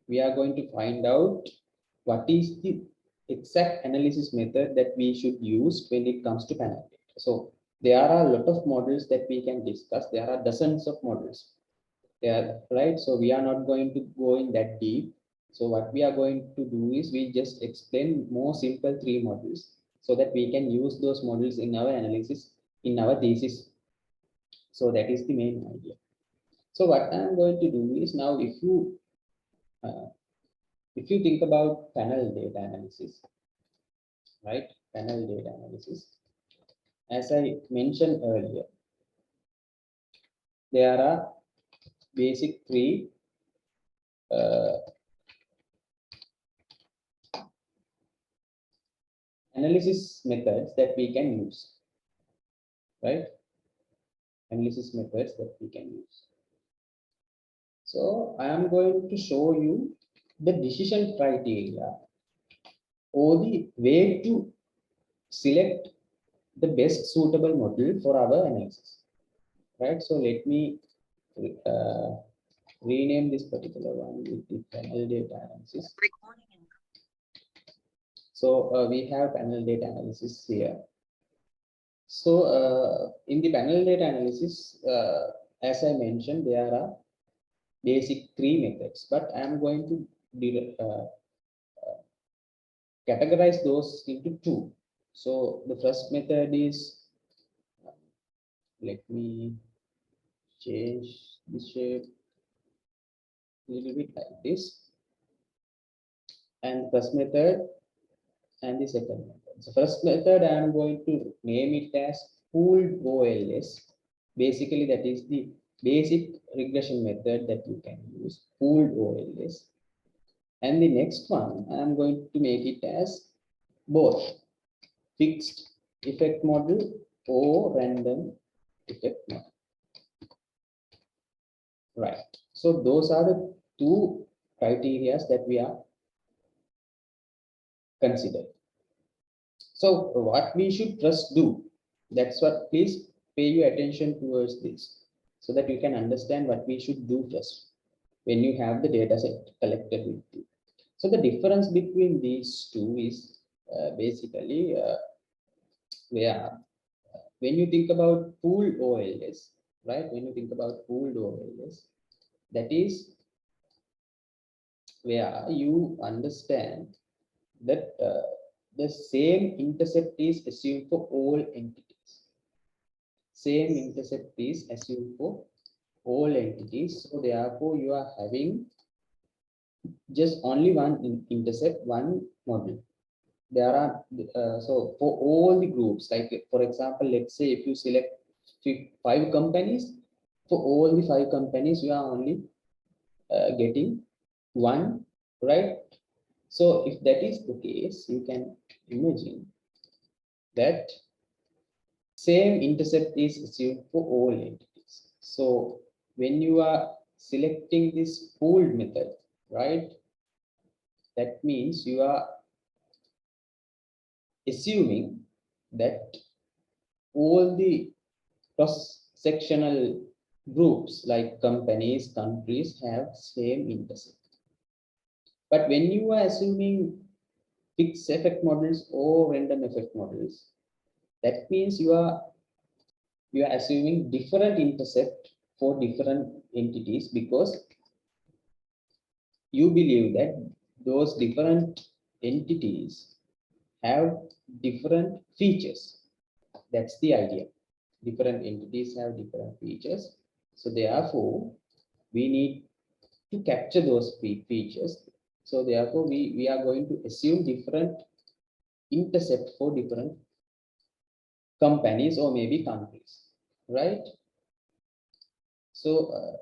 we are going to find out what is the exact analysis method that we should use when it comes to panel data. So there are a lot of models that we can discuss. There are dozens of models there, right? So we are not going to go in that deep. So what we are going to do is we just explain more simple three models so that we can use those models in our analysis in our thesis. So that is the main idea. So what I'm going to do is now if you think about panel data analysis, right? Panel data analysis, as I mentioned earlier, there are basic three analysis methods that we can use, right? Analysis methods that we can use. So I am going to show you the decision criteria or the way to select the best suitable model for our analysis, right? So let me uh, rename this particular one with the panel data analysis. So we have panel data analysis here. So in the panel data analysis, as I mentioned, there are basic three methods, but I am going to categorize those into two. So the first method is, let me change the shape a little bit like this. And first method and the second method. So first method, I am going to name it as pooled OLS. Basically, that is the basic regression method that you can use, pooled OLS. And the next one, I am going to make it as both fixed effect model or random effect model. Right. So those are the two criteria that we are considering. So what we should just do, that's what, please pay your attention towards this so that you can understand what we should do first when you have the data set collected with you. So the difference between these two is basically where when you think about pooled OLS, right? When you think about pooled OLS, that is where you understand that the same intercept is assumed for all entities. Same intercept is assumed for all entities. So therefore, you are having just only one intercept, one model. There are so for all the groups, like for example, let's say if you select 5 companies, for all the 5 companies, you are only getting one, right? So if that is the case, you can imagine that same intercept is assumed for all entities. So when you are selecting this pooled method, right, that means you are assuming that all the cross-sectional groups like companies, countries have same intercept. But when you are assuming fixed effect models or random effect models, that means you are assuming different intercept for different entities because you believe that those different entities have different features. That's the idea. Different entities have different features. So therefore, we need to capture those features. So therefore, we are going to assume different intercept for different companies or maybe countries, right? So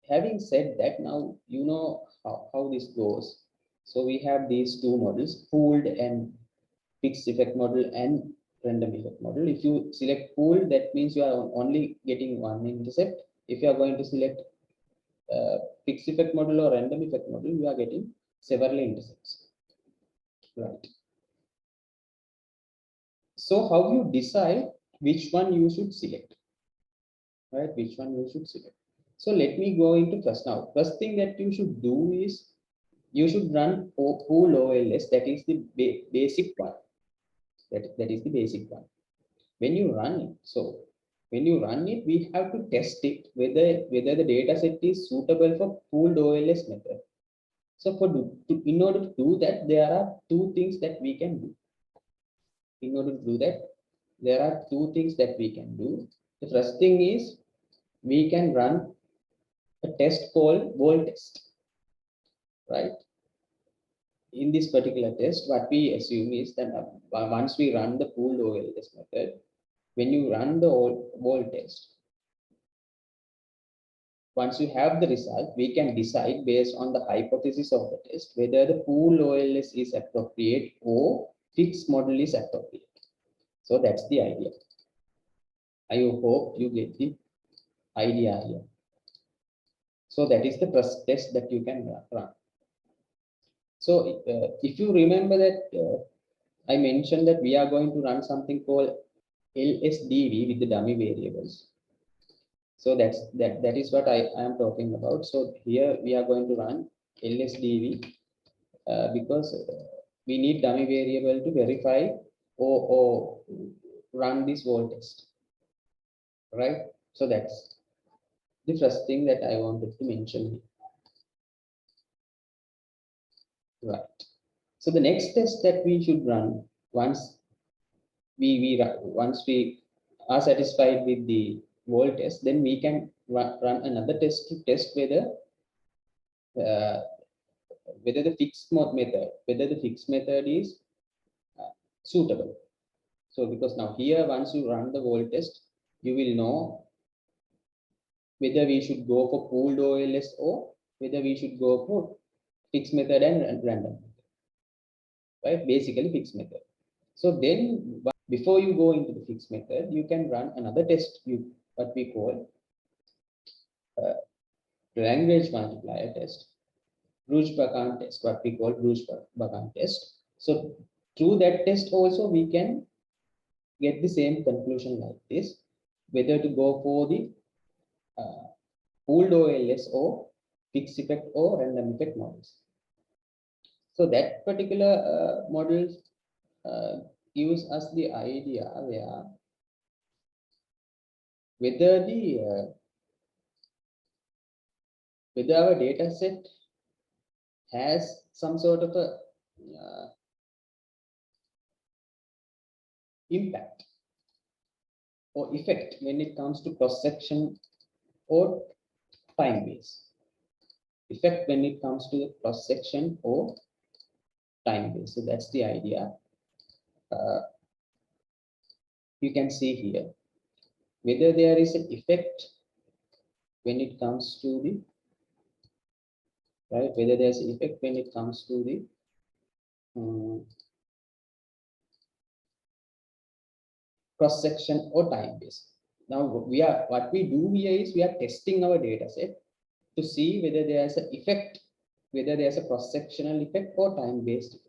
having said that, now you know how this goes. So we have these two models, pooled and fixed effect model and random effect model. If you select pooled, that means you are only getting one intercept. If you are going to select fixed effect model or random effect model, you are getting several intercepts, right? So how you decide which one you should select, right? Which one you should select. So let me go into first now. First thing that you should do is you should run pool OLS. That is the basic one. That is the basic one. When you run it, when you run it, we have to test it whether the data set is suitable for pooled OLS method. So in order to do that, there are two things that we can do. In order to do that, there are two things that we can do. The first thing is we can run a test called wall test, right? In this particular test, what we assume is that once we run the pooled OLS method, when you run the wall test, once you have the result, we can decide based on the hypothesis of the test whether the pooled OLS is appropriate or fixed model is appropriate. So that's the idea. I hope you get the idea here. So that is the first test that you can run. So if you remember that I mentioned that we are going to run something called LSDV with the dummy variables. So that is what I am talking about. So here we are going to run LSDV because we need dummy variable to verify or run this wall test, right? So that's the first thing that I wanted to mention here. Right. So the next test that we should run once once we are satisfied with the wall test, then we can run another test to test uh, whether the fixed method is suitable. So because now here, once you run the wall test, you will know whether we should go for pooled OLS or whether we should go for fixed method and random method, right? Basically fixed method. So then before you go into the fixed method, you can run another test, what we call language multiplier test, Bruce-Bakan test, what we call Bruce-Bakan test. So through that test also we can get the same conclusion like this, whether to go for the pooled OLS or fixed effect or random effect models. So that particular model gives us the idea where whether whether our data set has some sort of a impact or effect when it comes to cross section or time base. Effect when it comes to the cross section or time base. So that's the idea. You can see here whether there is an effect when it comes to the right, whether there's an effect when it comes to the cross section or time base. Now what we do here is we are testing our data set to see whether there's an effect, whether there's a cross sectional effect or time based effect.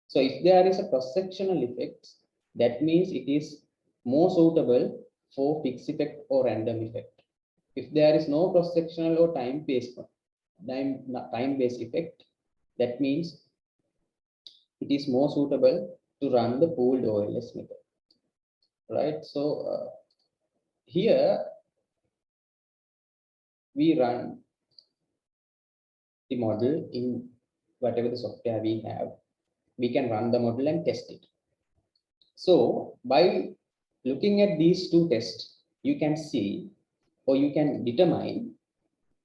So if there is a cross sectional effect, that means it is more suitable for fixed effect or random effect. If there is no cross sectional or time based effect, that means it is more suitable to run the pooled OLS method, right? So here we run the model in whatever the software we have. We can run the model and test it. So by looking at these two tests, you can see or you can determine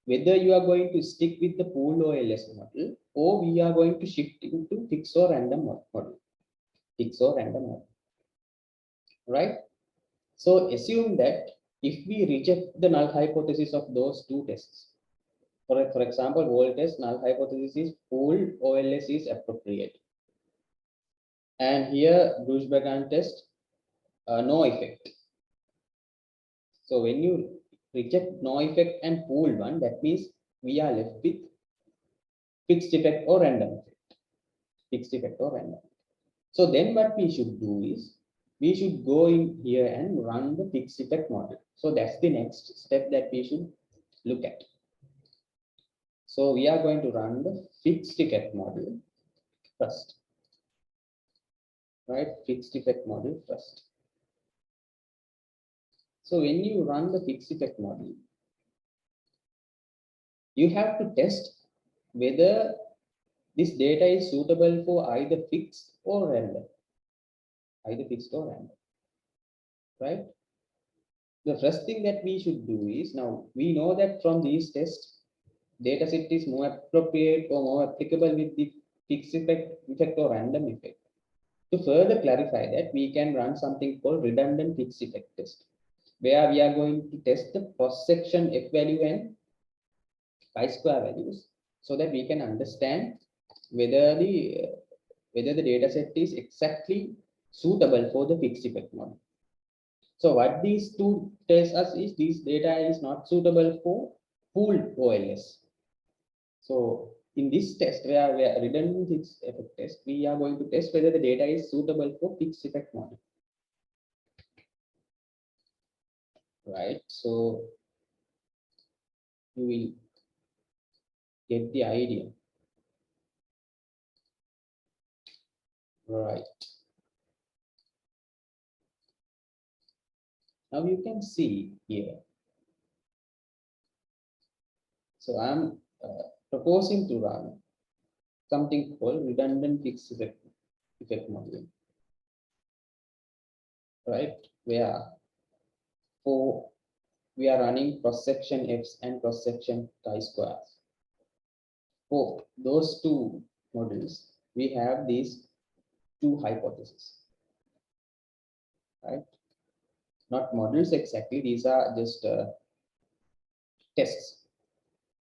whether you are going to stick with the pooled OLS model or we are going to shift into fixed or random model. Fixed or random model, right? So assume that if we reject the null hypothesis of those two tests, for example, wall test null hypothesis is pooled OLS is appropriate. And here Bruce-Bakan test, no effect. So when you reject no effect and pooled one, that means we are left with fixed effect or random effect. Fixed effect or random. So then what we should do is we should go in here and run the fixed effect model. So that's the next step that we should look at. So we are going to run the fixed effect model first, right? Fixed effect model first. So when you run the fixed effect model, you have to test whether this data is suitable for either fixed or random, right? The first thing that we should do is, now we know that from these tests, data set is more appropriate or more applicable with the fixed effect or random effect. To further clarify that, we can run something called redundant fixed effect test, where we are going to test the cross-section F value and chi-square values, so that we can understand whether the data set is exactly suitable for the fixed effect model. So what these two tells us is this data is not suitable for pooled OLS. So in this test, where redundant fixed effect test, we are going to test whether the data is suitable for fixed effect model. Right. So you will get the idea. Right. Now you can see here. So I'm proposing to run something called redundant fixed effect modeling, right? Where for we are running cross section Fs and cross section chi-squares. For those two models, we have these two hypotheses, right? Not models exactly; these are just tests,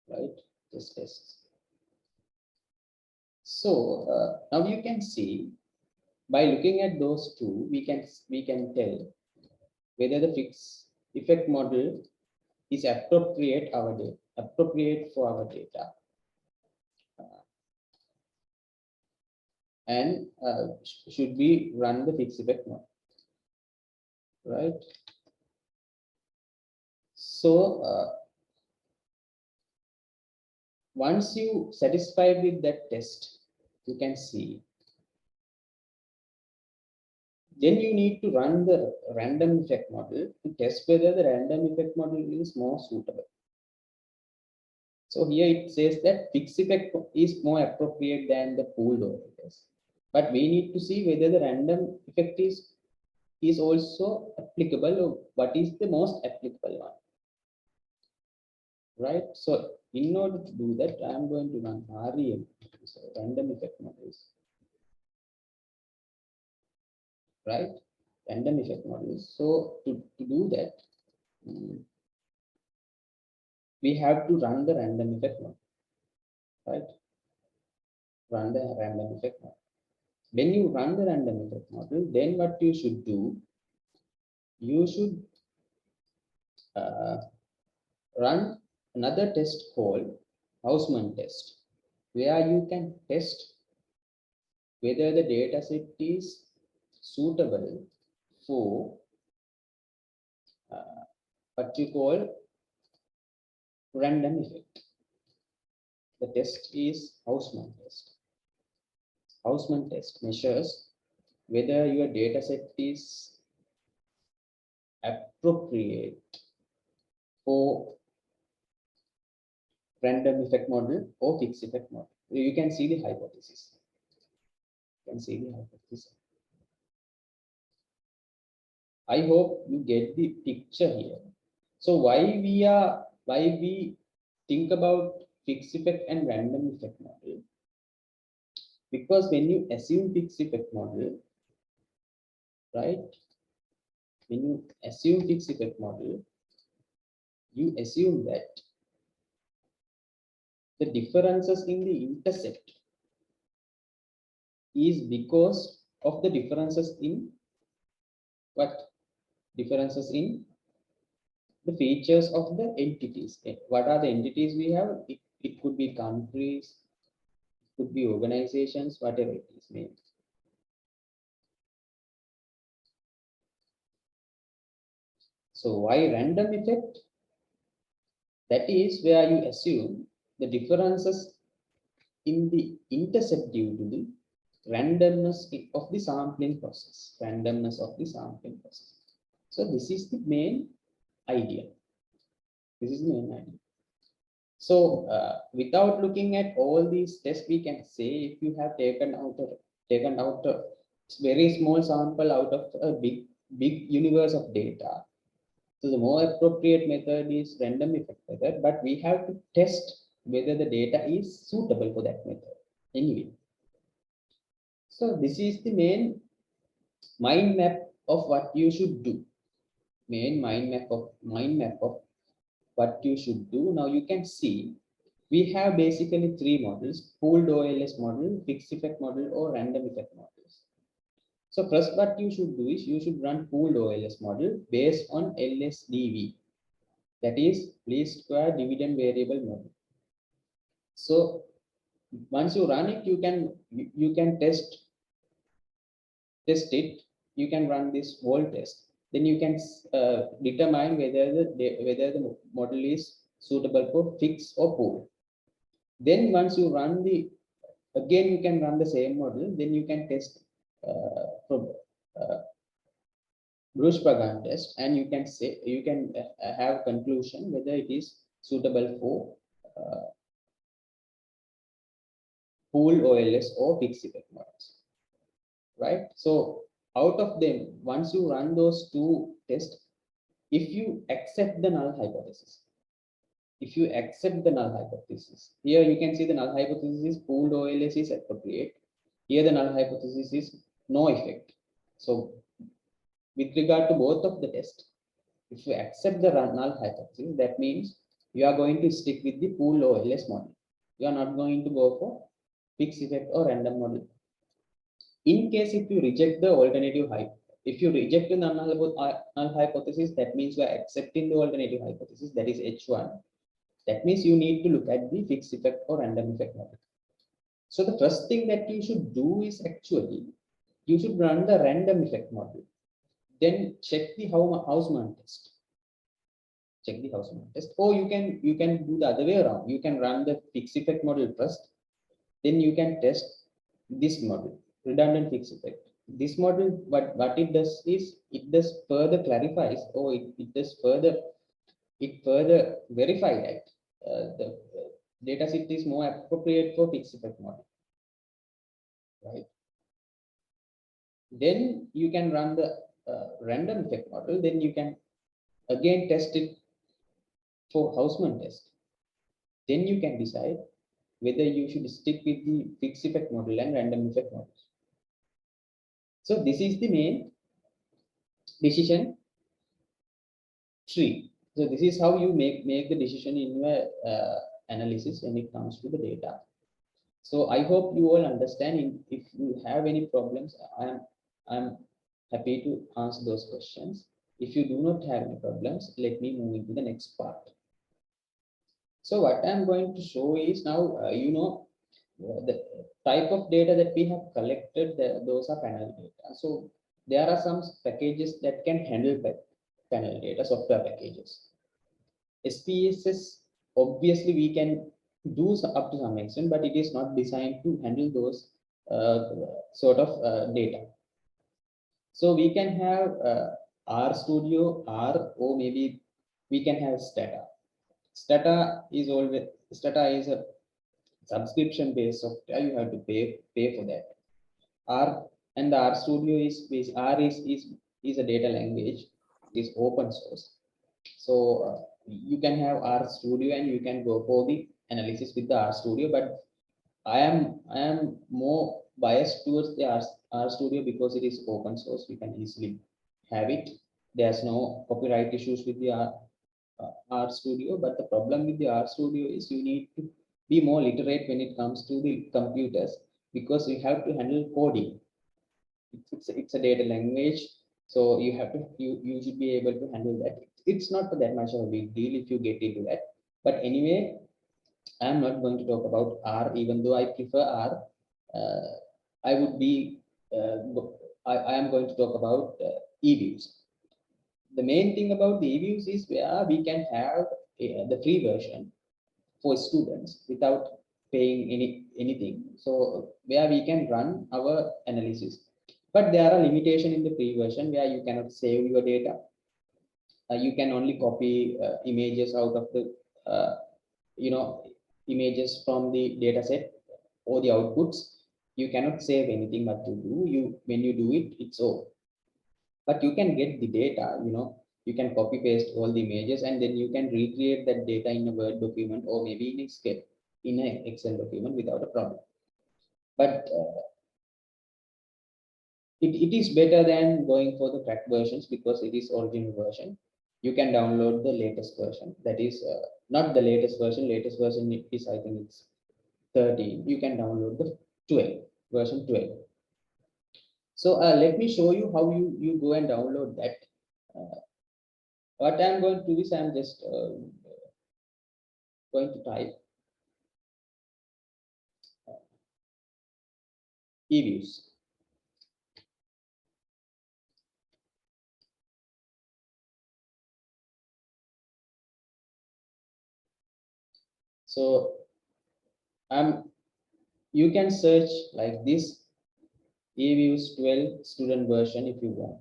right? Just tests. So now you can see, by looking at those two, we can tell whether the fixed effect model is appropriate for our data, and should we run the fixed effect model, right? So once you satisfied with that test, you can see, then you need to run the random effect model to test whether the random effect model is more suitable. So here it says that fixed effect is more appropriate than the pooled operators. But we need to see whether the random effect is also applicable, or what is the most applicable one. Right? So in order to do that, I am going to run REM, so random effect models. Right? Random effect models. So to do that, we have to run the random effect model. Right? Run the random effect model. When you run the random effect model, then what you should do, you should run another test called Hausman test, where you can test whether the data set is suitable for what you call random effect. The test is Hausman test. Hausman test measures whether your data set is appropriate for random effect model or fixed effect model. You can see the hypothesis. I hope you get the picture here. So why we think about fixed effect and random effect model? Because when you assume fixed effect model, right? When you assume fixed effect model, you assume that the differences in the intercept is because of the differences in what? Differences in the features of the entities. What are the entities we have? It could be countries, could be organizations, whatever it is named. So why random effect? That is where you assume the differences in the intercept due to the randomness of the sampling process. Randomness of the sampling process. So this is the main idea. This is the main idea. So without looking at all these tests, we can say if you have taken out a very small sample out of a big universe of data, so the more appropriate method is random effect method, but we have to test whether the data is suitable for that method anyway. So this is the main mind map of what you should do. Main mind map of what you should do. Now you can see we have basically three models: pooled OLS model, fixed effect model, or random effect models. So first what you should do is you should run pooled OLS model based on LSDV, that is least square dividend variable model. So once you run it, you can test it. You can run this whole test. Then you can determine whether the model is suitable for fixed or pool. Then once you run the again, you can run the same model. Then you can test from Bruce-Pagan test, and you can say you can have conclusion whether it is suitable for pool OLS or fixed effect models, right? So out of them, once you run those two tests, if you accept the null hypothesis, here you can see the null hypothesis is pooled OLS is appropriate. Here the null hypothesis is no effect. So with regard to both of the tests, if you accept the null hypothesis, that means you are going to stick with the pooled OLS model. You are not going to go for fixed effect or random model. In case if you reject the alternative if you reject the null hypothesis, that means you are accepting the alternative hypothesis, that is H1. That means you need to look at the fixed effect or random effect model. So the first thing that you should do is actually you should run the random effect model. Then check the Hausmann test. Check the Hausmann test. Or you can do the other way around. You can run the fixed effect model first. Then you can test this model, redundant fixed effect. This model, what it does is it does further clarifies, or it does further verify that the data set is more appropriate for fixed effect model, right? Then you can run the random effect model. Then you can again test it for Hausmann test. Then you can decide whether you should stick with the fixed effect model and random effect model. So this is the main decision tree. So this is how you make the decision in your analysis when it comes to the data. So I hope you all understand. If you have any problems, I'm happy to answer those questions. If you do not have any problems, let me move into the next part. So what I'm going to show is now, the type of data that we have collected, those are panel data. So there are some packages that can handle panel data, software packages. SPSS, obviously we can do up to some extent, but it is not designed to handle those sort of data. So we can have RStudio, or maybe we can have Stata. Stata is a subscription based software. You have to pay for that. And the RStudio is a data language. It is open source. So you can have RStudio and you can go for the analysis with the RStudio. But I am more biased towards the RStudio because it is open source. We can easily have it. There's no copyright issues with the RStudio. But the problem with the RStudio is you need to be more literate when it comes to the computers, because you have to handle coding. It's a data language, so you should be able to handle that. It's not that much of a big deal if you get into that. But anyway, I'm not going to talk about R, even though I prefer R. I would be I am going to talk about EViews. The main thing about the EViews is where we can have the free version. for students without paying anything. So where we can run our analysis, but there are limitation in the free version where you cannot save your data. You can only copy images out of the uh, you know images from the data set or the outputs. You cannot save anything what you do. You when you do it, it's all. But you can get the data. You can copy paste all the images, and then you can recreate that data in a Word document or maybe in a scale in an Excel document without a problem. But it is better than going for the cracked versions because it is original version. You can download the latest version. That is not the latest version. Latest version is, I think it's 13. You can download the 12 version 12. So let me show you how you go and download that. Uh, what I'm going to do is I'm just going to type EViews. So you can search like this EViews 12 student version if you want,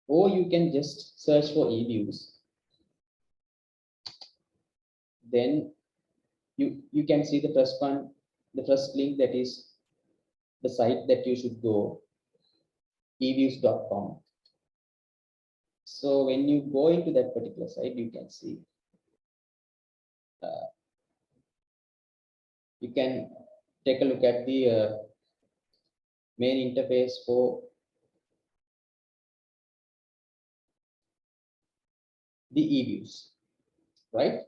or you can just search for EViews. Then you can see the first one, the first link, that is the site that you should go, eviews.com. So when you go into that particular site, you can see you can take a look at the main interface for the EViews, right?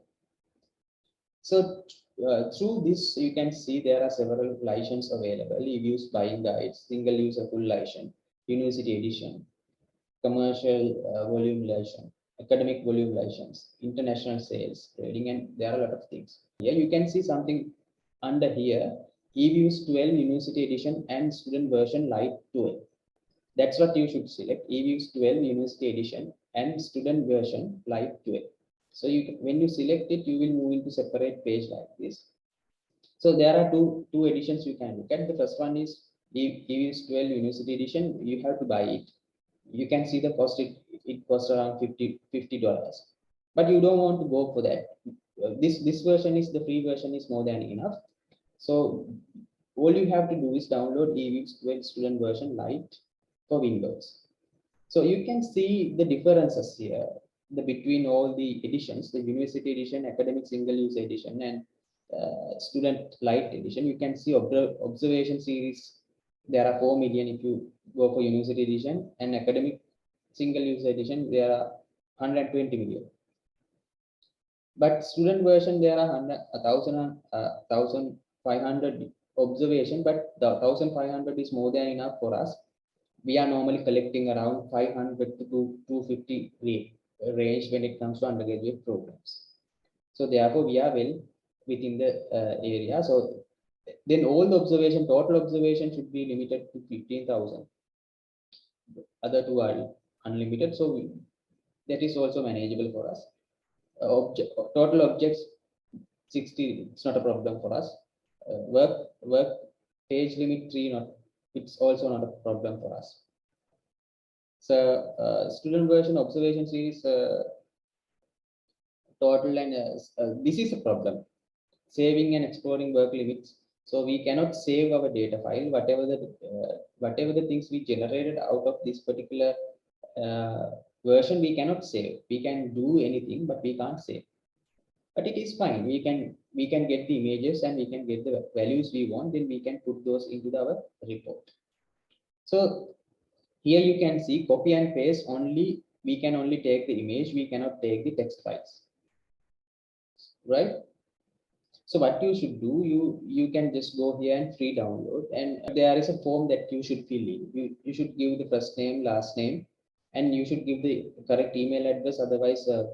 So through this, you can see there are several licenses available: EViews buying guides, single user full license, university edition, commercial volume license, academic volume license, international sales, trading, and there are a lot of things. Here you can see something under here: EViews 12 university edition and student version light 12. That's what you should select: EViews 12 university edition and student version light 12. So when you select it, you will move into separate page like this. So there are two editions you can look at. The first one is EViews 12 university edition. You have to buy it. You can see the cost. It costs around $50, but you don't want to go for that. This version is the free version is more than enough. So all you have to do is download EViews 12 student version light for Windows. So you can see the differences here, between all the editions: the university edition, academic single use edition, and student light edition. You can see observation series. There are 4 million if you go for university edition, and academic single use edition there are 120 million. But student version there are 1,500 observation, but the 1,500 is more than enough for us. We are normally collecting around 500 to 250 range when it comes to undergraduate programs. So therefore, we are well within the area. So then all the total observation should be limited to 15,000. Other two are unlimited. So that is also manageable for us. Total objects 60, it's not a problem for us. Work page limit 3, not, it's also not a problem for us. So student version observation series total, and this is a problem: saving and exploring work limits. So we cannot save our data file. Whatever the things we generated out of this particular version, we cannot save. We can do anything, but we can't save. But it is fine. We can get the images and we can get the values we want. Then we can put those into our report. So here you can see copy and paste only. We can only take the image. We cannot take the text files, right? So what you should do, you can just go here and free download, and there is a form that you should fill in. You should give the first name, last name, and you should give the correct email address. Otherwise, uh,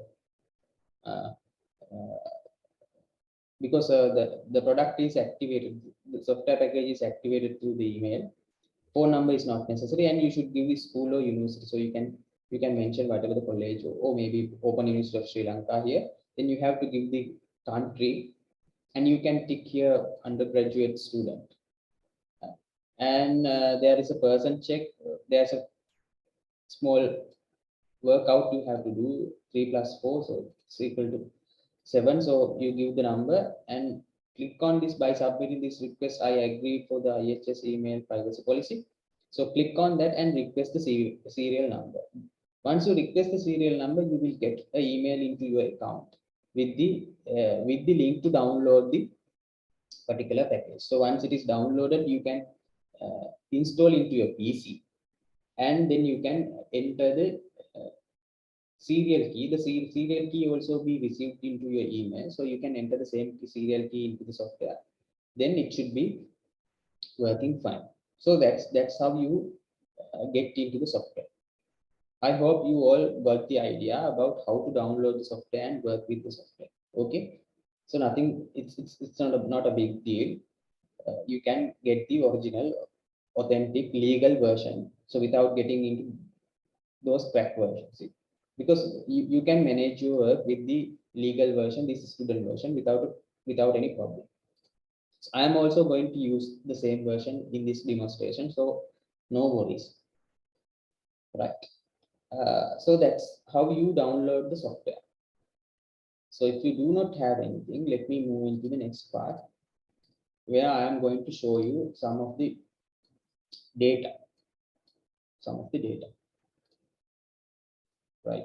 because the product is activated, the software package is activated through the email. Phone number is not necessary, and you should give the school or university. So you can mention whatever the college, or maybe Open University of Sri Lanka here. Then you have to give the country, and you can tick here undergraduate student. And there is a person check. There's a small workout you have to do, 3 plus 4, so it's equal to 7. So you give the number and click on this. By submitting this request, I agree for the IHS email privacy policy. So click on that and request the serial number. Once you request the serial number, you will get an email into your account with the link to download the particular package. So once it is downloaded, you can install into your PC, and then you can enter the serial key. The serial key also be received into your email, so you can enter the same serial key into the software. Then it should be working fine. So that's how you get into the software. I hope you all got the idea about how to download the software and work with the software. Okay, so nothing, it's not a big deal. You can get the original, authentic, legal version, so without getting into those crack versions. Because you can manage your work with the legal version, this is student version, without any problem. So I am also going to use the same version in this demonstration, so no worries, right? So that's how you download the software. So if you do not have anything, let me move into the next part, where I am going to show you some of the data, right?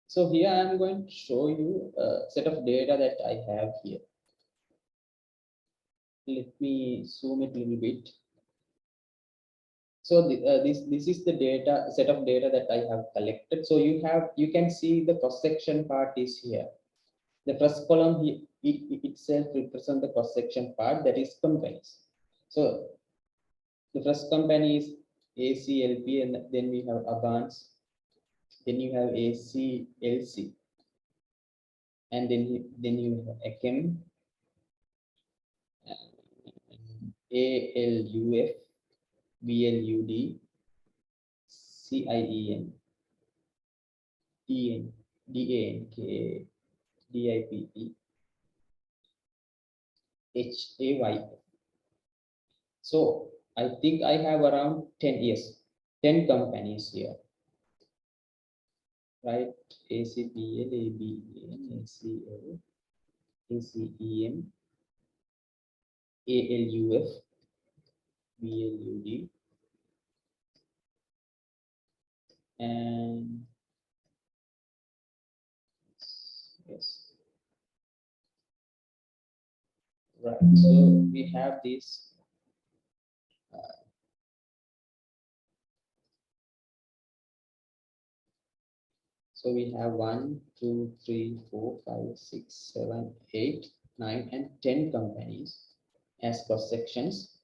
So here I am going to show you a set of data that I have here. Let me zoom it a little bit. So this is the data, set of data that I have collected. So you can see the cross section part is here. The first column here, it itself represents the cross section part, that is companies. So the first company is ACLP, and then we have Avance, then you have ACLC, and then you have ACHEM, ALUF, BLUD, CIEN, DANK, DIPP, HAY. So I think I have around 10 years, 10 companies here, right? ACPL, ABEN, ACL, ACEM, ALUF, BLUD, and yes, right. So we have this. So we have 1, 2, 3, 4, 5, 6, 7, 8, 9, and 10 companies as cross sections.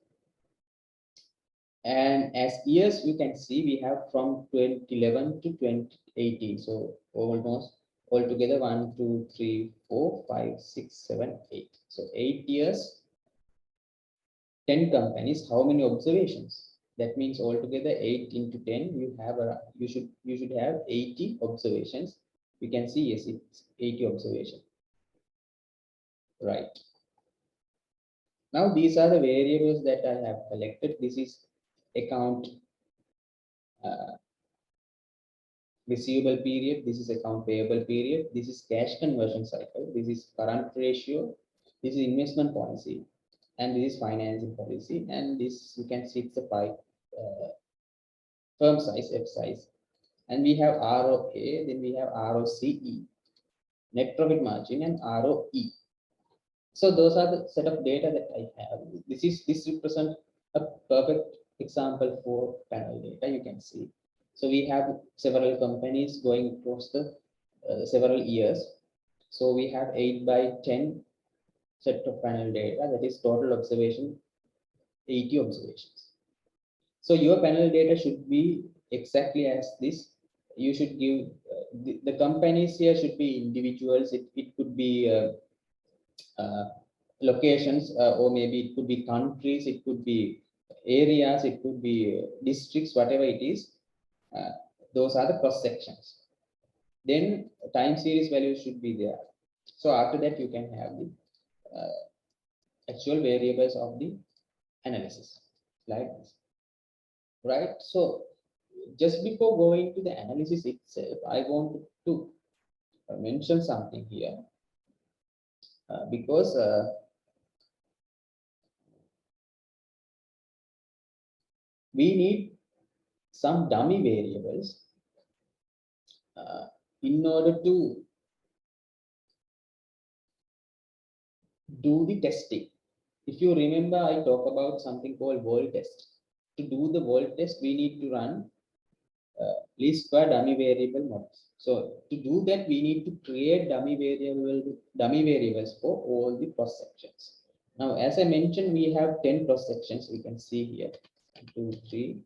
And as years, you can see we have from 2011 to 2018. So almost altogether 1, 2, 3, 4, 5, 6, 7, 8. So 8 years, 10 companies. How many observations? That means altogether 8 into 10. You should have 80 observations. You can see, yes, it's 80 observations. Right. Now these are the variables that I have collected. This is account receivable period. This is account payable period. This is cash conversion cycle. This is current ratio. This is investment policy, and this is financing policy. And this, you can see, it's a firm size, F size. And we have ROA, then we have ROCE, net profit margin, and ROE. So those are the set of data that I have. This represents a perfect example for panel data, you can see. So we have several companies going across the several years. So we have 8 by 10 set of panel data, that is total observation, 80 observations. So your panel data should be exactly as this. You should give the companies here should be individuals. It could be locations, or maybe it could be countries, it could be areas, it could be districts, whatever it is. Those are the cross sections. then time series value should be there. So after that, you can have the actual variables of the analysis like this, right? So just before going to the analysis itself, I want to mention something here because we need some dummy variables in order to do the testing. If you remember, I talk about something called wall test. To do the wall test, we need to run least square dummy variable models. So to do that, we need to create dummy variables for all the cross sections. Now, as I mentioned, we have 10 cross sections. We can see here, 1, 2, 3.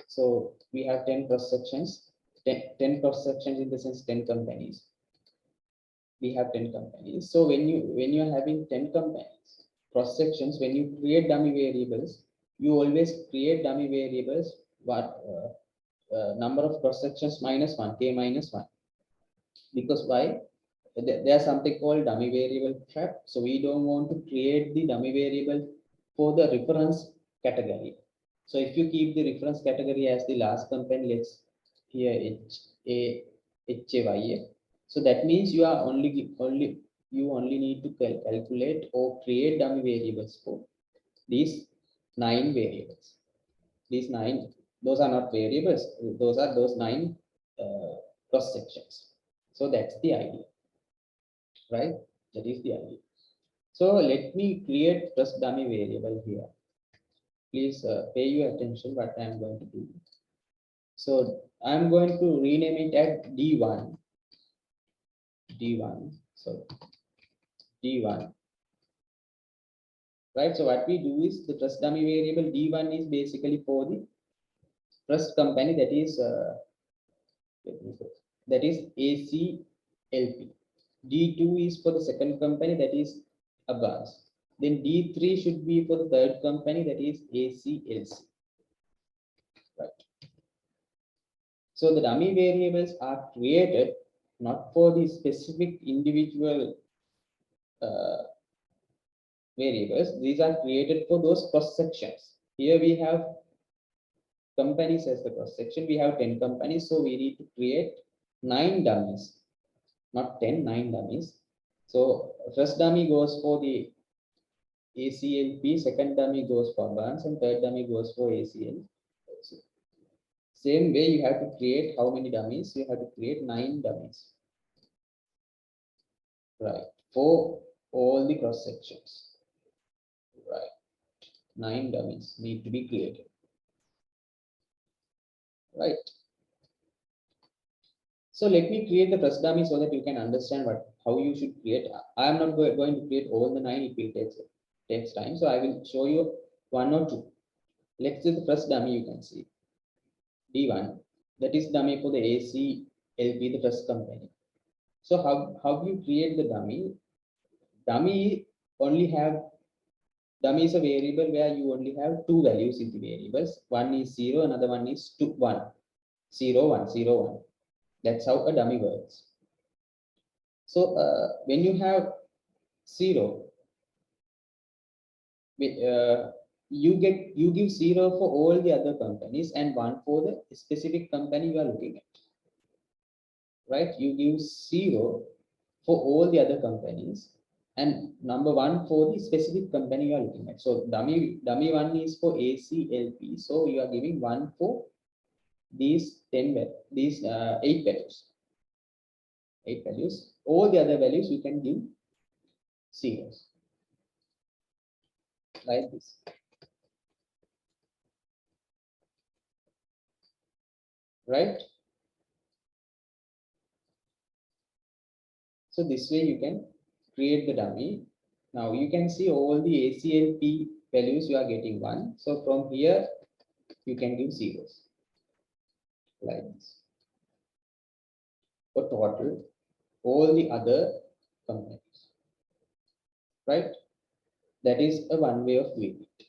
So we have 10 cross sections. 10 cross sections in the sense 10 companies. We have 10 companies. So when you're having 10 companies cross sections, when you create dummy variables, you always create dummy variables what number of cross sections minus 1, k minus 1. Because why? There's something called dummy variable trap. So we don't want to create the dummy variable for the reference category. So if you keep the reference category as the last company, let's here HAYA. So that means you are only need to calculate or create dummy variables for these 9 variables. These 9, those are not variables. Those are those 9 cross sections. So that's the idea, right? That is the idea. So let me create first dummy variable here. Please pay your attention what I'm going to do. So I'm going to rename it as D1. D1. So D1. Right. So what we do is the first dummy variable D1 is basically for the first company, that is ACLP. D2 is for the second company, that is advanced. Then D3 should be for the third company, that is ACLC. Right. So the dummy variables are created not for the specific individual variables. These are created for those cross sections. Here we have companies as the cross section. We have 10 companies, so we need to create 9 dummies, not 10, 9 dummies. So first dummy goes for the ACLP, second dummy goes for Barnes, and third dummy goes for ACL. Same way, you have to create how many dummies? You have to create 9 dummies, right? For all the cross sections, right? 9 dummies need to be created, right? So let me create the first dummy so that you can understand how you should create. I am not going to create all the 9. It will takes time. So I will show you 1 or 2. Let's do the first dummy. You can see D1. That is dummy for the ACLP, the first company. So how you create the dummy? Dummy is a variable where you only have 2 values in the variables. One is 0, another one is 1. 0, 1, 0, 1. That's how a dummy works. So when you have 0, you give 0 for all the other companies and 1 for the specific company you are looking at, right? You give 0 for all the other companies and number 1 for the specific company you are looking at. So dummy 1 is for ACLP, so you are giving 1 for these 8 values. 8 values. All the other values you can give zeros, like this. Right? So this way you can create the dummy. Now you can see all the ACLP values you are getting 1. So from here you can give zeros, like this. For total, all the other companies, right? That is a one way of doing it.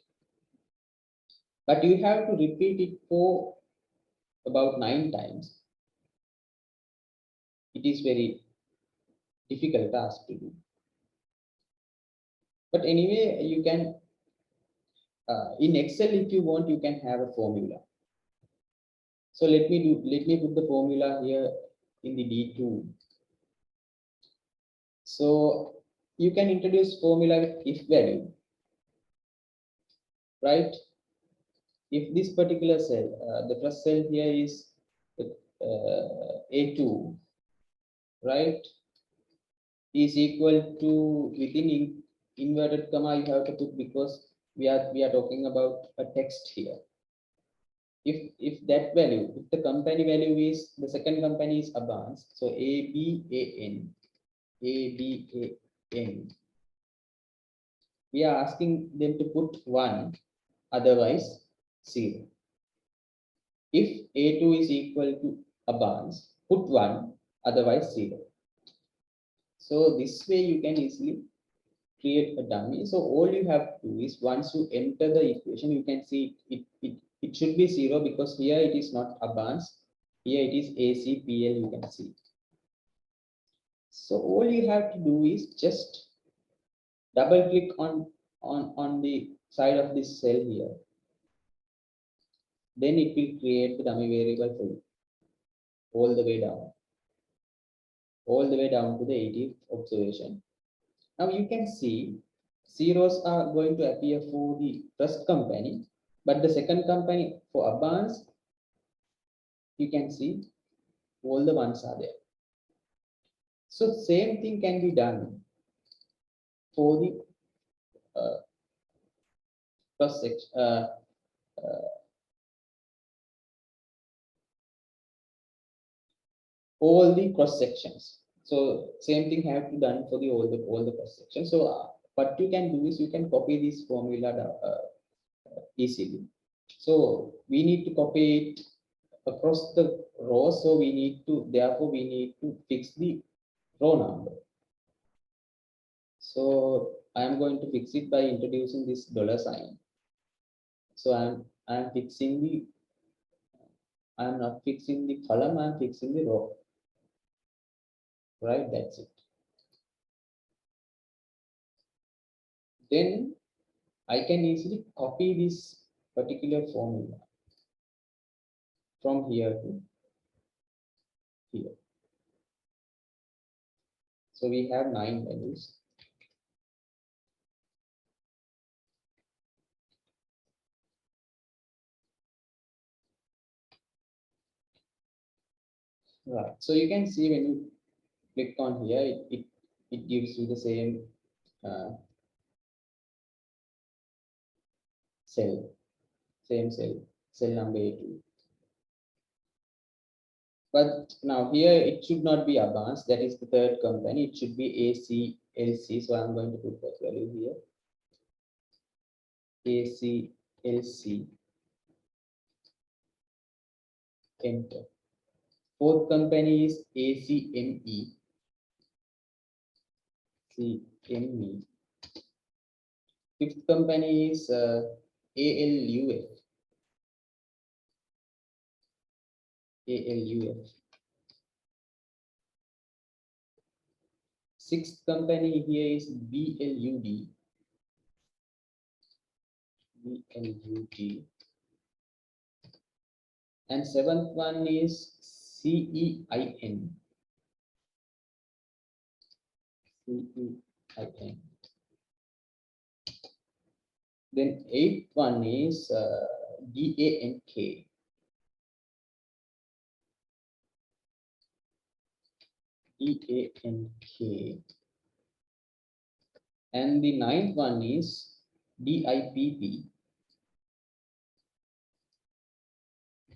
But you have to repeat it for about 9 times it is very difficult task to do. But anyway, you can in Excel, if you want, you can have a formula. So let me put the formula here in the D2. So you can introduce formula with if value, right? If this particular cell, the first cell here is A2, right, is equal to within inverted comma you have to put, because we are talking about a text here. If that value, if the company value is, the second company is Abans, so ABAN, we are asking them to put 1, otherwise 0. If A2 is equal to Abans, put 1, otherwise 0. So this way you can easily create a dummy. So all you have to do is, once you enter the equation, you can see it should be 0, because here it is not Abans, here it is ACPL, you can see. So all you have to do is just double click on the side of this cell here. Then it will create the dummy variable for you all the way down. All the way down to the 80th observation. Now you can see zeros are going to appear for the first company, but the second company for Abans, you can see all the ones are there. So same thing can be done for the cross section, all the cross sections. So same thing have to done for the all the cross sections. So what you can do is, you can copy this formula easily. So we need to copy it across the rows. So we need to, therefore we need to fix the row number. So I am going to fix it by introducing this $sign. So I'm fixing the, I'm not fixing the column, I'm fixing the row. Right, that's it. Then I can easily copy this particular formula from here to here. So we have 9 values. Right. So you can see when you click on here, it gives you the same cell, cell number A2. But now here it should not be Abans, that is the third company. It should be ACLC. So I'm going to put that value here. ACLC. Enter. Fourth company is ACME. CME. Fifth company is ALUF. ALUF. Sixth company here is BLUD. BLUD. And seventh one is CEIN. CEIN. Then eighth one is DANK. DANK. And the ninth one is DIPP.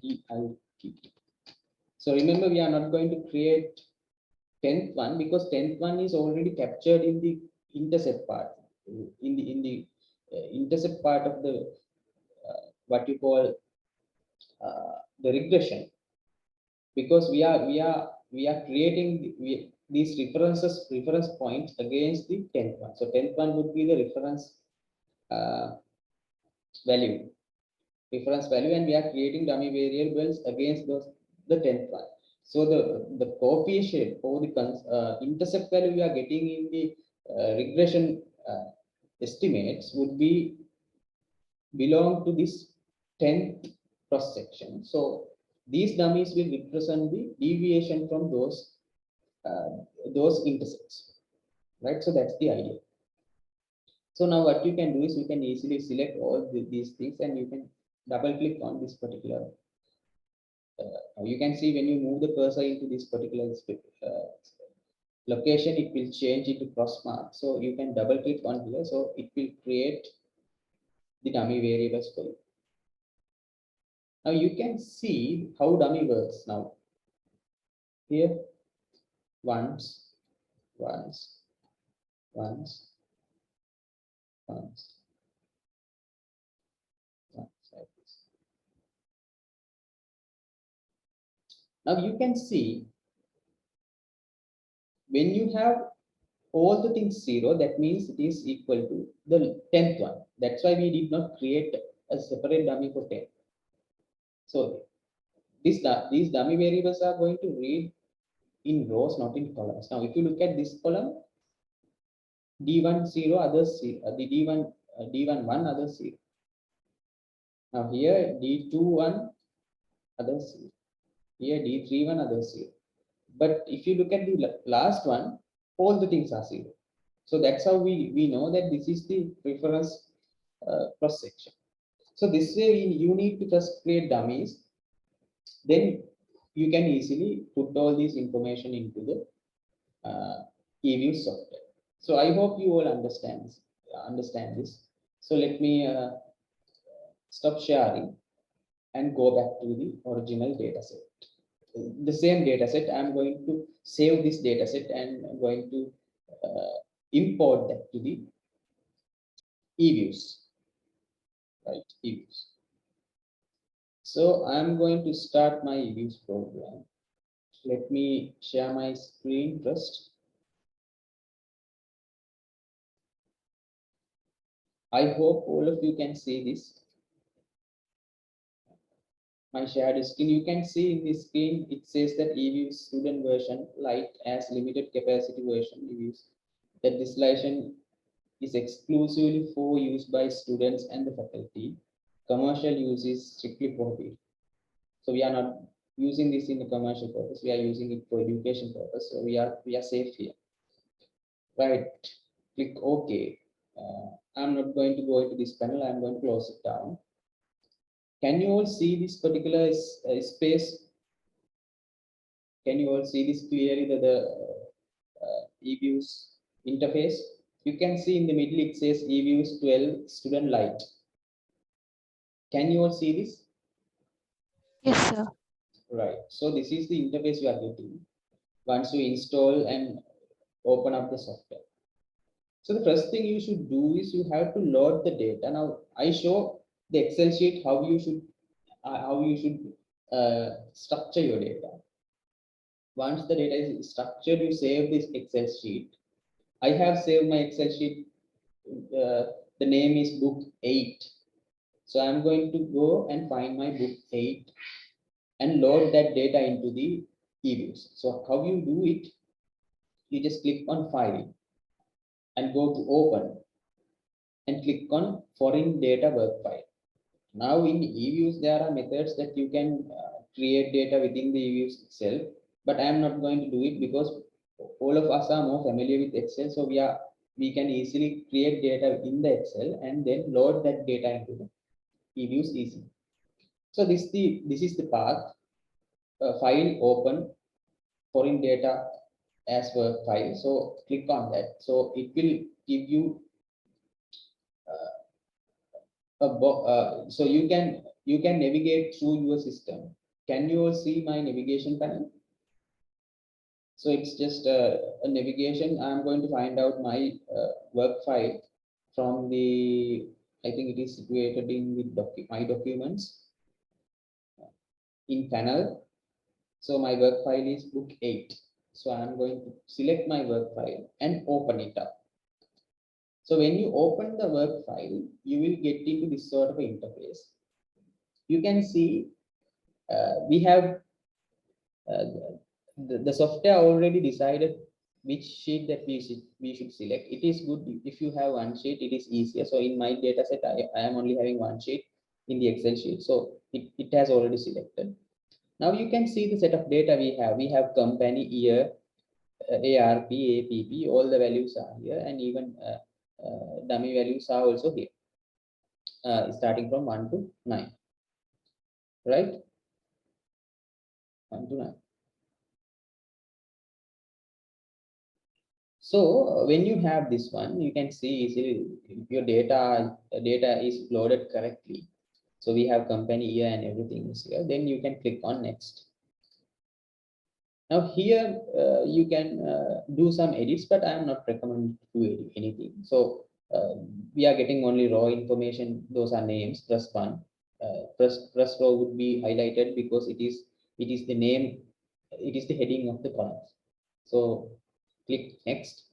DIPP. So remember, we are not going to create 10th one, because 10th one is already captured in the intercept part, in the intercept part of the what you call the regression, because we are creating these reference points against the 10th one. So 10th one would be the reference value, and we are creating dummy variables against the 10th one. So the coefficient or the intercept value we are getting in the regression estimates would be belong to this 10th cross section. So these dummies will represent the deviation from uh, those intercepts, right? So that's the idea. So now what you can do is you can easily select all these things and you can double click on this particular. You can see when you move the cursor into this particular location, it will change into cross mark. So you can double click on here. So it will create the dummy variables for you. Now you can see how dummy works now. Here, once, once, once, once, once, like this. Now you can see when you have all the things zero, that means it is equal to the 10th one. That's why we did not create a separate dummy for 10. So these dummy variables are going to read in rows, not in columns. Now, if you look at this column, D1 0, others 0, the D1 D1 1, others 0. Now here D2 1, others 0. Here D3 1, others 0. But if you look at the last one, all the things are 0. So that's how we know that this is the preference cross section. So this way you need to first create dummies, then you can easily put all this information into the EViews software. So I hope you all understand this. So let me stop sharing and go back to the original data set. The same data set, I'm going to save this data set and I'm going to import that to the EViews, right? EViews. So I'm going to start my EViews program. Let me share my screen first. I hope all of you can see this. My shared screen, you can see in the screen, it says that EViews student version light as limited capacity version EViews. That this license is exclusively for use by students and the faculty. Commercial use is strictly prohibited. So we are not using this in a commercial purpose. We are using it for education purpose. So we are safe here. Right. Click OK. I'm not going to go into this panel. I'm going to close it down. Can you all see this particular space? Can you all see this clearly, the EViews interface? You can see in the middle it says EViews 12 student light. Can you all see this? Yes, sir. Right. So this is the interface you are getting once you install and open up the software. So the first thing you should do is you have to load the data. Now I show the Excel sheet how you should structure your data. Once the data is structured, you save this Excel sheet. I have saved my Excel sheet. The name is book 8. So I'm going to go and find my book 8 and load that data into the EViews. So how you do it, you just click on file and go to open and click on foreign data work file. Now in EViews, there are methods that you can create data within the EViews itself, but I am not going to do it because all of us are more familiar with Excel. So we can easily create data in the Excel and then load that data into the EViews easy. So this is the path. File open foreign data as work file. So click on that. So it will give you so you can navigate through your system. Can you all see my navigation panel? So it's just a navigation. I'm going to find out my work file from the, I think it is situated in the my documents in panel. So my work file is book 8. So I'm going to select my work file and open it up. So when you open the work file, you will get into this sort of interface. You can see we have uh, the software already decided which sheet that we should select. It is good if you have one sheet, it is easier. So in my data set, I am only having one sheet in the Excel sheet. So it has already selected. Now you can see the set of data we have. We have company, year, ARP, APP, all the values are here, and even dummy values are also here, starting from 1 to 9, right? 1 to 9. So when you have this one, you can see easily if your data is loaded correctly. So we have company, year, and everything is here. Then you can click on next. Now here you can do some edits, but I am not recommending to edit anything. So we are getting only raw information. Those are names. Press one. Press row would be highlighted because it is the name. It is the heading of the column. So click next.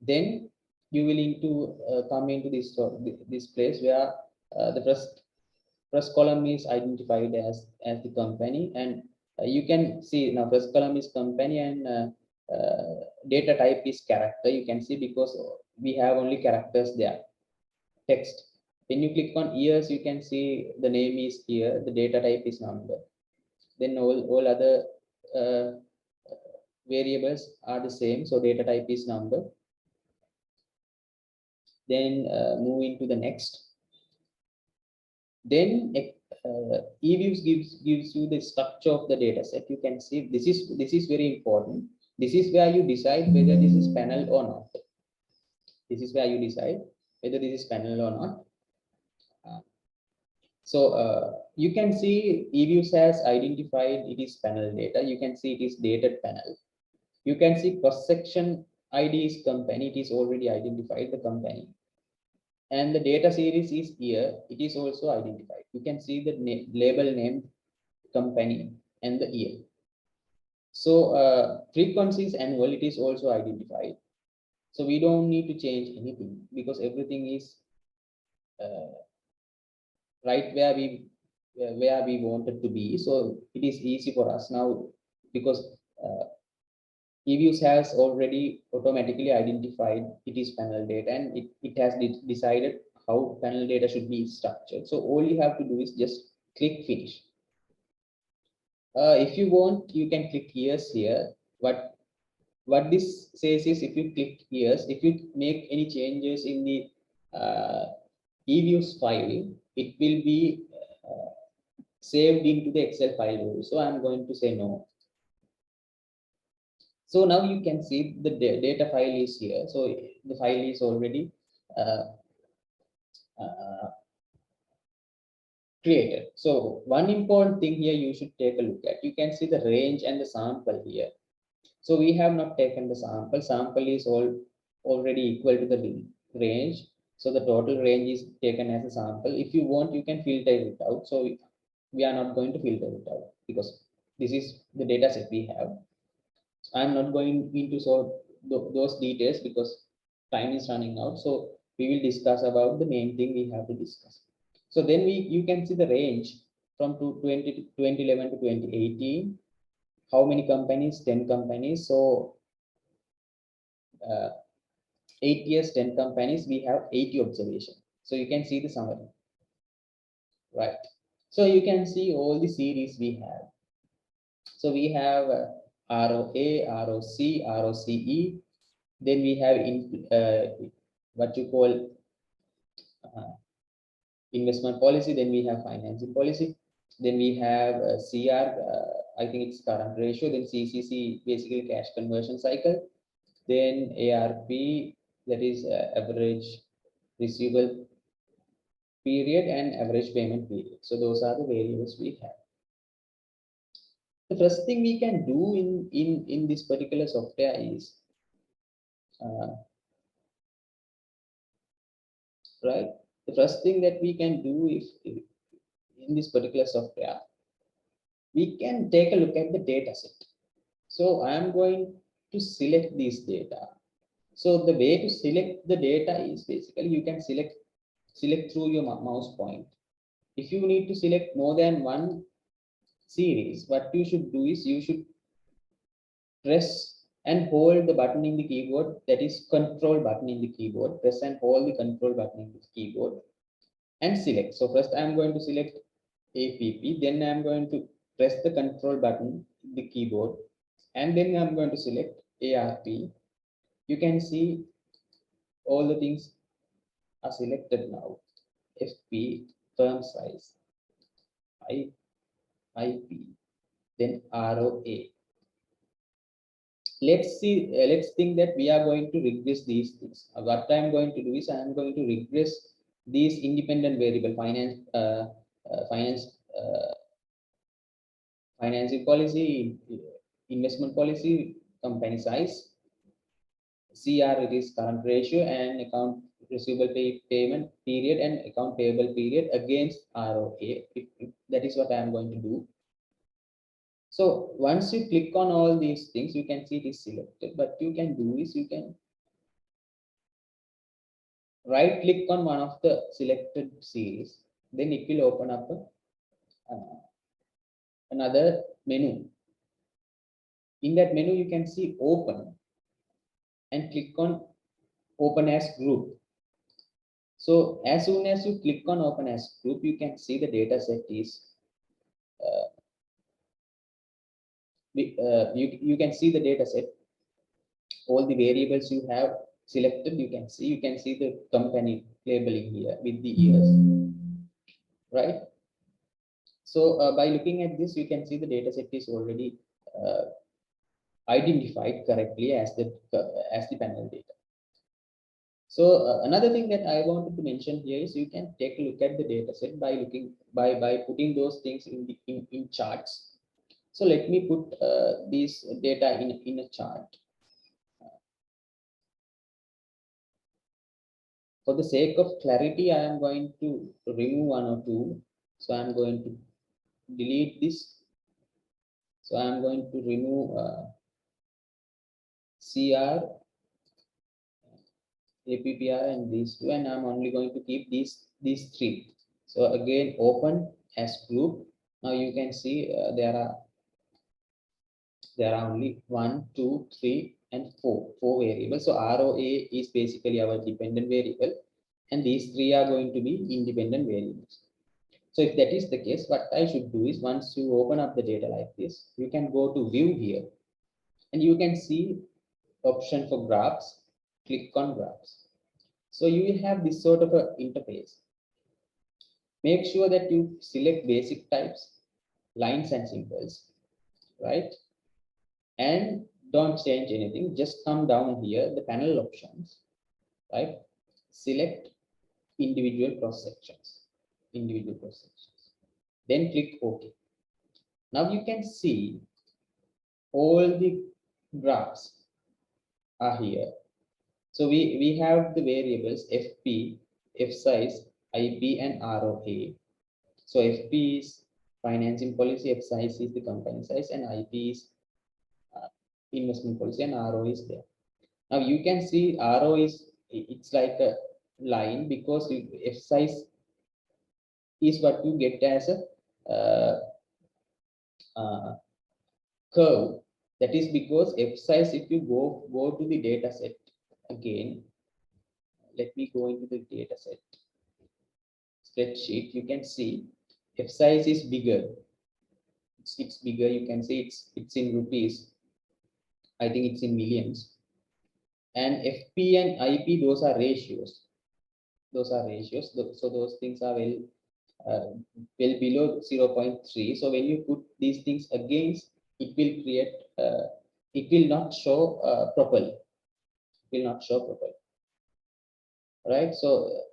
Then you will need to come into this place where the first column is identified as the company, and you can see now first column is company, and data type is character. You can see because we have only characters there. Text. When you click on years, you can see the name is here, the data type is number. Then all other uh, variables are the same, so data type is number. Then move into the next. Then EViews gives you the structure of the data set. You can see this is very important. This is where you decide whether this is panel or not. This is where you decide whether this is panel or not. So you can see EViews has identified it is panel data. You can see it is dated panel. You can see cross section ID is company. It is already identified the company. And the data series is here. It is also identified. You can see the label name, company, and the year. So frequency is annual. It is also identified. So we don't need to change anything because everything is right where we wanted to be. So it is easy for us now because EViews has already automatically identified it is panel data, and it has decided how panel data should be structured. So all you have to do is just click finish. If you want, you can click years here. What this says is if you click years, if you make any changes in the EViews file, it will be saved into the Excel file. So I'm going to say no. So now you can see the data file is here. So the file is already uh, uh, created. So one important thing here you should take a look at. You can see the range and the sample here. So we have not taken the sample. Sample is already equal to the range. So the total range is taken as a sample. If you want, you can filter it out. So we are not going to filter it out because this is the data set we have. I'm not going into those details because time is running out. So we will discuss about the main thing we have to discuss. So then you can see the range from 2011 to 2018. How many companies? 10 companies. So 8 years, 10 companies. We have 80 observation. So you can see the summary, right? So you can see all the series we have. So we have ROA, ROC, ROCE. Then we have what you call investment policy. Then we have financing policy. Then we have CR, I think it's current ratio. Then CCC, basically cash conversion cycle. Then ARP, that is average receivable period and average payment period. So those are the variables we have. The first thing we can do in this particular software is right. The first thing that we can do is in this particular software, we can take a look at the data set. So I am going to select this data. So the way to select the data is basically you can select through your mouse point. If you need to select more than one series, what you should do is you should press and hold the button in the keyboard, that is control button in the keyboard. Press and hold the control button in the keyboard and select. So first I am going to select APP, then I am going to press the control button in the keyboard, and then I am going to select ARP. You can see all the things are selected now. FP, firm size, IP, then ROA. Let's think that we are going to regress these things. What I'm going to do is I'm going to regress these independent variable finance uh, financing policy, investment policy, company size, CR, it is current ratio, and account receivable payment period and account payable period against ROA. If that is what I am going to do. So once you click on all these things, you can see it is selected. What you can do is you can right click on one of the selected series, then it will open up another menu. In that menu, you can see open and click on open as group. So as soon as you click on open as group, you can see the data set is you can see the data set, all the variables you have selected. You can see the company labeling here with the years, right? So by looking at this, you can see the data set is already uh, identified correctly as the panel data. So another thing that I wanted to mention here is you can take a look at the data set by looking by putting those things in charts. So let me put these data in a chart. For the sake of clarity, I am going to remove one or two. So I am going to delete this. So I am going to remove CR, APPR, and these two, and I'm only going to keep these three. So again, open as group. Now you can see there are only 1, 2, 3, and 4 variables. So ROA is basically our dependent variable, and these three are going to be independent variables. So if that is the case, what I should do is once you open up the data like this, you can go to view here, and you can see option for graphs. Click on graphs. So you will have this sort of a interface. Make sure that you select basic types, lines and symbols, right? And don't change anything. Just come down here, the panel options, right? Select individual cross sections, Then click OK. Now you can see all the graphs are here. So we have the variables FP, F size, IP, and ROA. So FP is financing policy, F size is the company size, and IP is investment policy, and RO is there. Now you can see RO is it's like a line because F size is what you get as a uh, curve. That is because F size, if you go to the data set again, let me go into the data set spreadsheet. You can see F size is bigger. It's bigger. You can see it's in rupees. I think it's in millions. And FP and IP, those are ratios. So those things are uh, well below 0.3. So when you put these things against, it will create. It will not show properly. It will not show properly. Right. So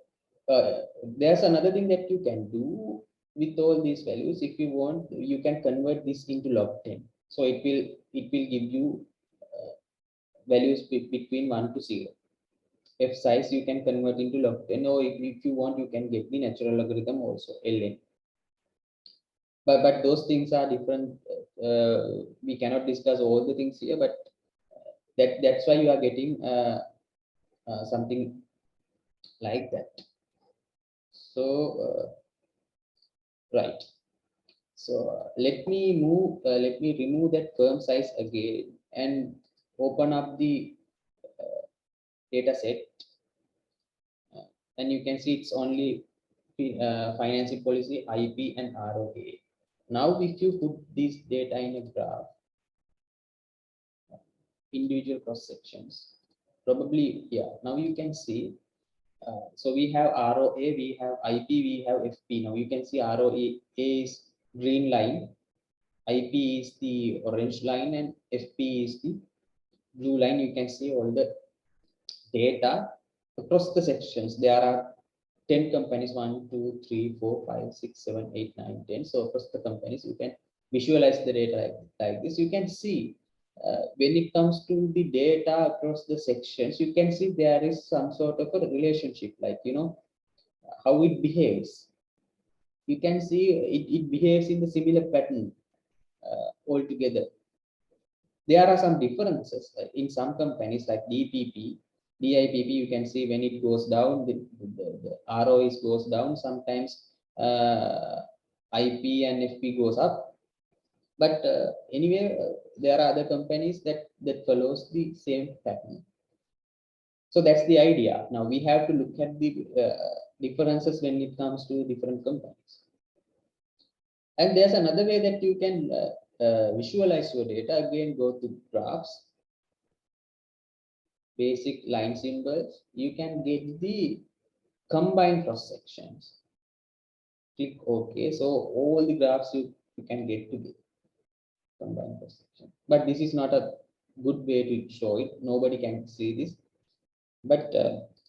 there's another thing that you can do with all these values. If you want, you can convert this into log 10. So it will give you values between 1 to 0. F size you can convert into log 10, or if you want, you can get the natural logarithm also, ln. But those things are different. We cannot discuss all the things here, but that's why you are getting something like that. So right. So let me remove that firm size again and open up the data set. And you can see it's only financing policy, IP, and ROA. Now, if you put this data in a graph, individual cross sections, probably, yeah, now you can see. So we have ROA, we have IP, we have FP. Now you can see ROA is green line, IP is the orange line, and FP is the blue line. You can see all the data across the sections. There are 10 companies, 1, 2, 3, 4, 5, 6, 7, 8, 9, 10. So across the companies, you can visualize the data like this. You can see when it comes to the data across the sections, you can see there is some sort of a relationship, like, how it behaves. You can see it behaves in the similar pattern altogether. There are some differences in some companies like DIPP. You can see when it goes down, the ROE goes down. Sometimes IP and FP goes up. But anyway, there are other companies that follows the same pattern. So that's the idea. Now we have to look at the differences when it comes to different companies. And there's another way that you can visualize your data. Again, go to graphs, basic line symbols. You can get the combined cross sections. Click OK. So all the graphs you can get to the combined cross section. But this is not a good way to show it. Nobody can see this. But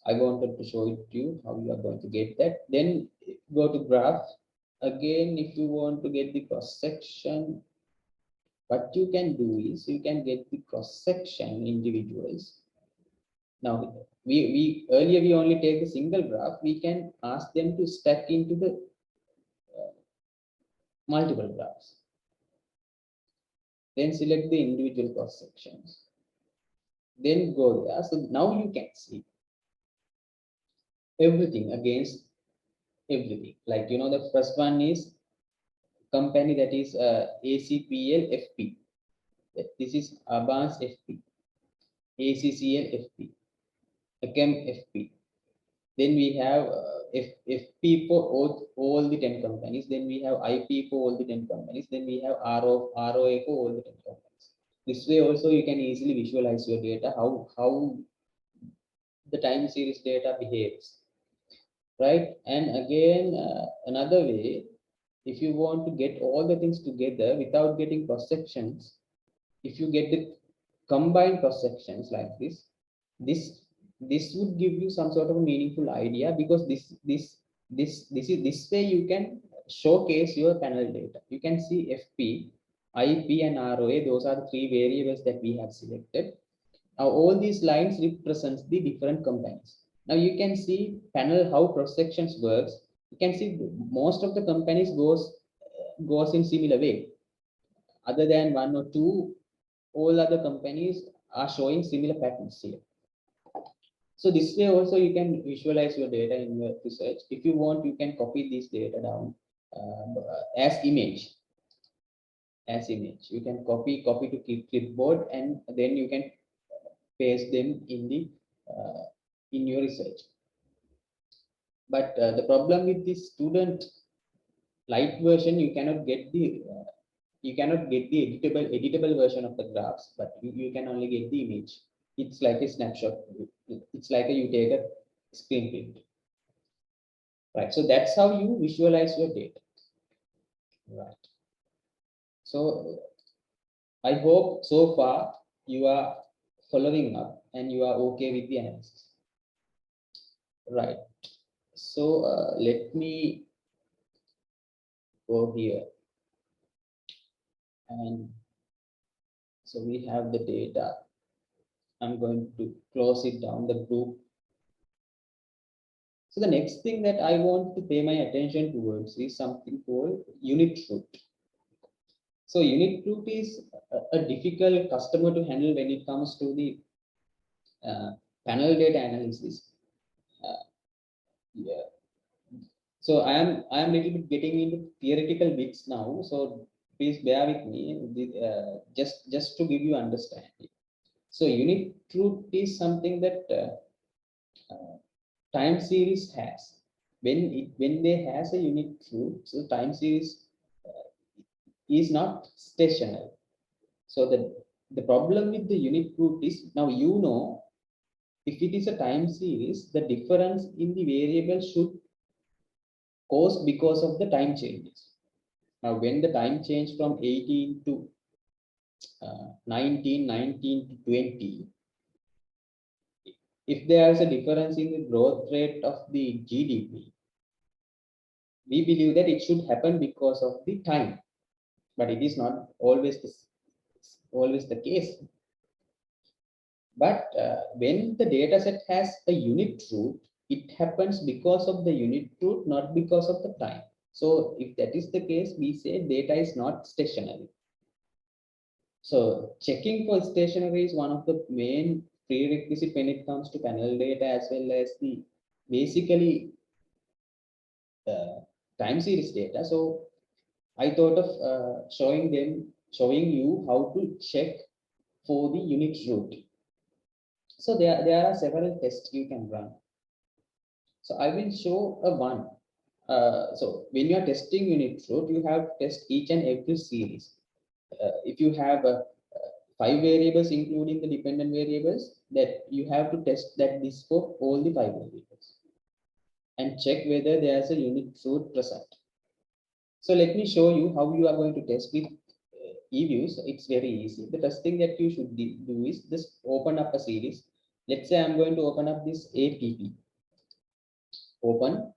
I wanted to show it to you how you are going to get that. Then go to graph. Again, if you want to get the cross section, what you can do is you can get the cross section individuals. Now, we earlier we only take a single graph. We can ask them to stack into the multiple graphs. Then select the individual cross sections. Then go there. So now you can see everything against everything. Like, the first one is company, that is ACPL FP. This is Abans FP, ACCL FP, ACAM FP. Then we have FP for all the 10 companies. Then we have IP for all the 10 companies. Then we have ROA for all the 10 companies. This way also you can easily visualize your data, how the time series data behaves, right? And again, another way, if you want to get all the things together without getting cross sections, if you get the combined cross sections like this would give you some sort of a meaningful idea, because this way you can showcase your panel data. You can see FP, IP, and ROA. Those are the three variables that we have selected. Now all these lines represents the different companies. Now you can see panel how cross sections works. You can see most of the companies goes in similar way. Other than one or two, all other companies are showing similar patterns here. So this way also you can visualize your data in your research. If you want, you can copy this data down as image. You can copy to clipboard, and then you can paste them in your research. But the problem with this student light version, you cannot get the editable version of the graphs, but you can only get the image. It's like a snapshot. It's like you take a screen print, right? So that's how you visualize your data, right? So I hope so far you are following up and you are okay with the analysis, right? So let me go here, and so we have the data. I'm going to close it down, the group. So the next thing that I want to pay my attention towards is something called unit root. So unit root is a difficult customer to handle when it comes to the panel data analysis. Yeah. So I am little bit getting into theoretical bits now, so please bear with me. Just to give you understanding. So unit truth is something that uh, time series has. When they has a unit truth, so time series uh, is not stationary. So the problem with the unit truth is, now you know, if it is a time series, the difference in the variable should cause because of the time changes. Now, when the time change from 18 to 19, 19 to 20, if there is a difference in the growth rate of the GDP, we believe that it should happen because of the time, but it is not always the case. But when the data set has a unit root, it happens because of the unit root, not because of the time. So if that is the case, we say data is not stationary. So checking for stationary is one of the main prerequisite when it comes to panel data, as well as the basically time series data. So I thought of showing you how to check for the unit root. So there are several tests you can run. So I will show a one. So when you are testing unit root, you have to test each and every series. If you have 5 variables, including the dependent variables, that you have to test that this for all the 5 variables and check whether there is a unit root present. So let me show you how you are going to test with EViews. It's very easy. The first thing that you should do is just open up a series. Let's say I'm going to open up this APP. Open.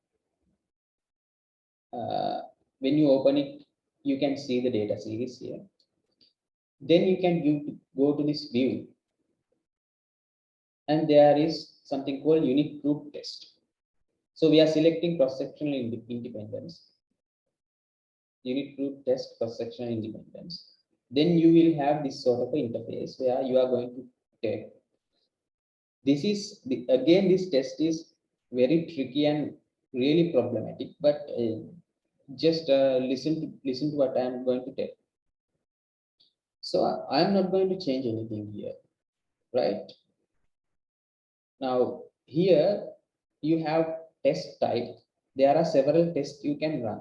Uh, when you open it, you can see the data series here. Then you can go to this view, and there is something called unit root test. So we are selecting cross-sectional independence, unit root test cross-sectional independence. Then you will have this sort of interface where you are going to take. This is again, this test is very tricky and really problematic, but just listen to what I am going to tell. So I am not going to change anything here, right? Now here you have test type. There are several tests you can run.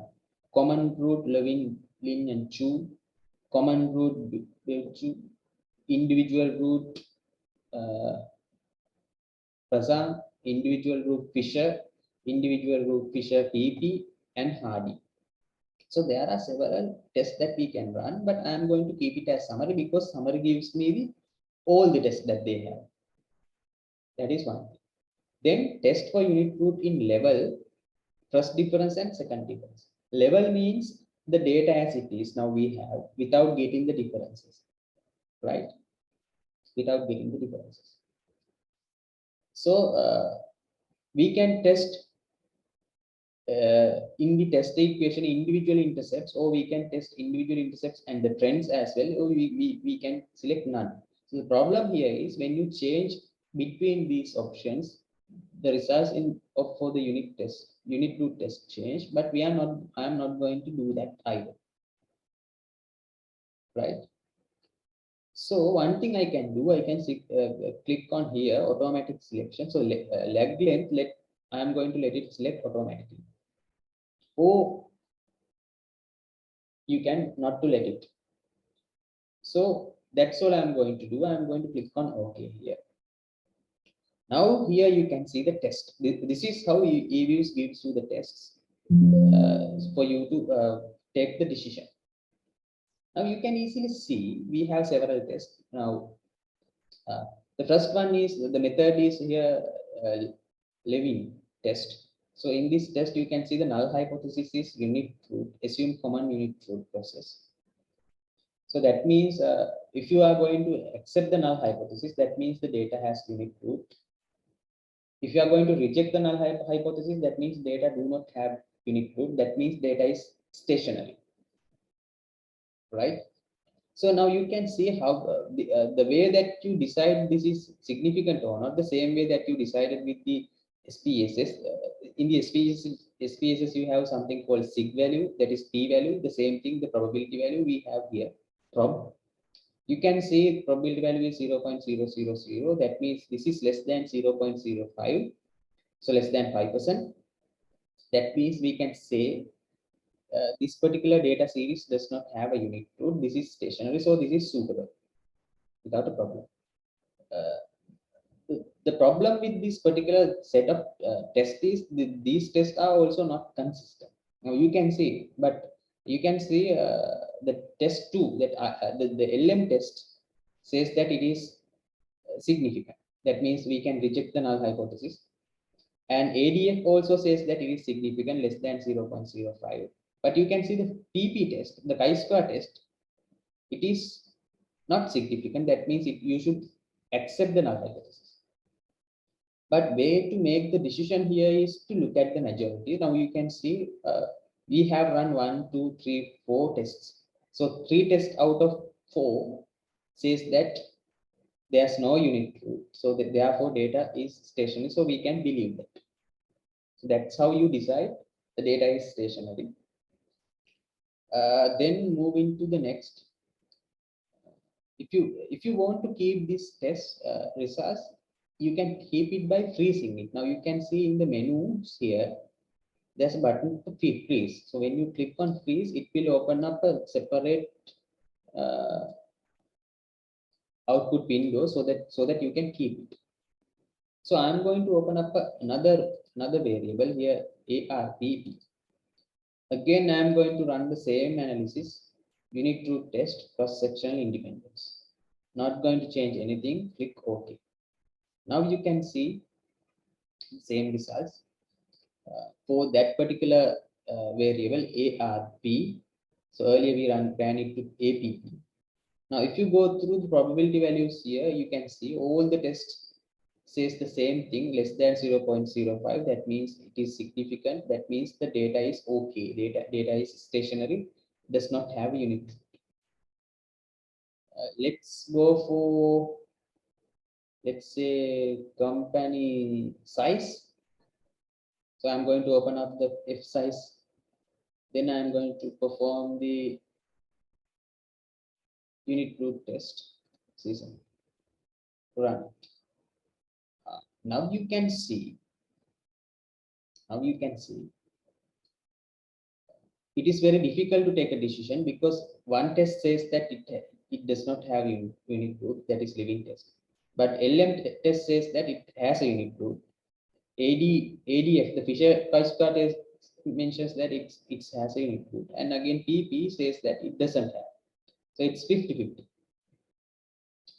Common root, Levin, Lin, and Chu. Common root, Chu. Individual root, uh, Prasad. Individual root, Fisher. Individual root, Fisher, PP, and Hardy. So there are several tests that we can run, but I am going to keep it as summary because summary gives me all the tests that they have. That is one thing. Then test for unit root in level, first difference and second difference. Level means the data as it is now we have without getting the differences, right? Without getting the differences. So we can test in the test equation individual intercepts, or we can test individual intercepts and the trends as well, or we can select none. So the problem here is when you change between these options, the results for the unit root test change, but I am not going to do that either, right? So one thing I can do, I can click on here automatic selection. So leg length, I am going to let it select automatically, or you can not to let it. So that's all I'm going to do. I'm going to click on OK here. Now here you can see the test. This is how EViews gives you the tests for you to take the decision. Now you can easily see we have several tests. Now uh, the first one is the method is here Levin test. So in this test you can see the null hypothesis is unit root, assume common unit root process. So that means if you are going to accept the null hypothesis, that means the data has unit root. If you are going to reject the null hypothesis, that means data do not have unit root. That means data is stationary, right? So now you can see how the way that you decide this is significant or not, the same way that you decided with the SPSS. In the SPSS, you have something called sig value, that is p value. The same thing, the probability value we have here. Prob. You can see probability value is 0.000. That means this is less than 0.05. So less than 5%. That means we can say this particular data series does not have a unique root. This is stationary, so this is suitable without a problem. Uh, the problem with this particular set of tests is these tests are also not consistent. Now you can see, but you can see the test two, that the LM test says that it is significant. That means we can reject the null hypothesis. And ADF also says that it is significant, less than 0.05. But you can see the PP test, the chi-square test, it is not significant. That means you should accept the null hypothesis. But way to make the decision here is to look at the majority. Now you can see we have run 1, 2, 3, 4 tests. So 3 tests out of 4 says that there's no unique root. So that therefore data is stationary. So we can believe that. So that's how you decide the data is stationary. Then move into the next. If you want to keep this test results, you can keep it by freezing it. Now you can see in the menus here, there's a button to freeze. So when you click on freeze, it will open up a separate uh, output window so that you can keep it. So I'm going to open up another variable here, ARPP. Again, I'm going to run the same analysis, unit root test, cross-sectional independence. Not going to change anything, click OK. Now you can see the same results for that particular variable ARP. So earlier we ran it to APP. Now if you go through the probability values here, you can see all the tests says the same thing, less than 0.05. That means it is significant. That means the data is okay. Data is stationary, does not have unit. Let's go for, let's say, company size. So I'm going to open up the F size. Then I'm going to perform the unit root test season. Run. Now you can see. Now you can see. It is very difficult to take a decision because one test says that it does not have unit root, that is living test. But LM test says that it has a unit root. ADF, the Fisher chi-square test, mentions that it has a unit root. And again, PP says that it doesn't have. So it's 50-50.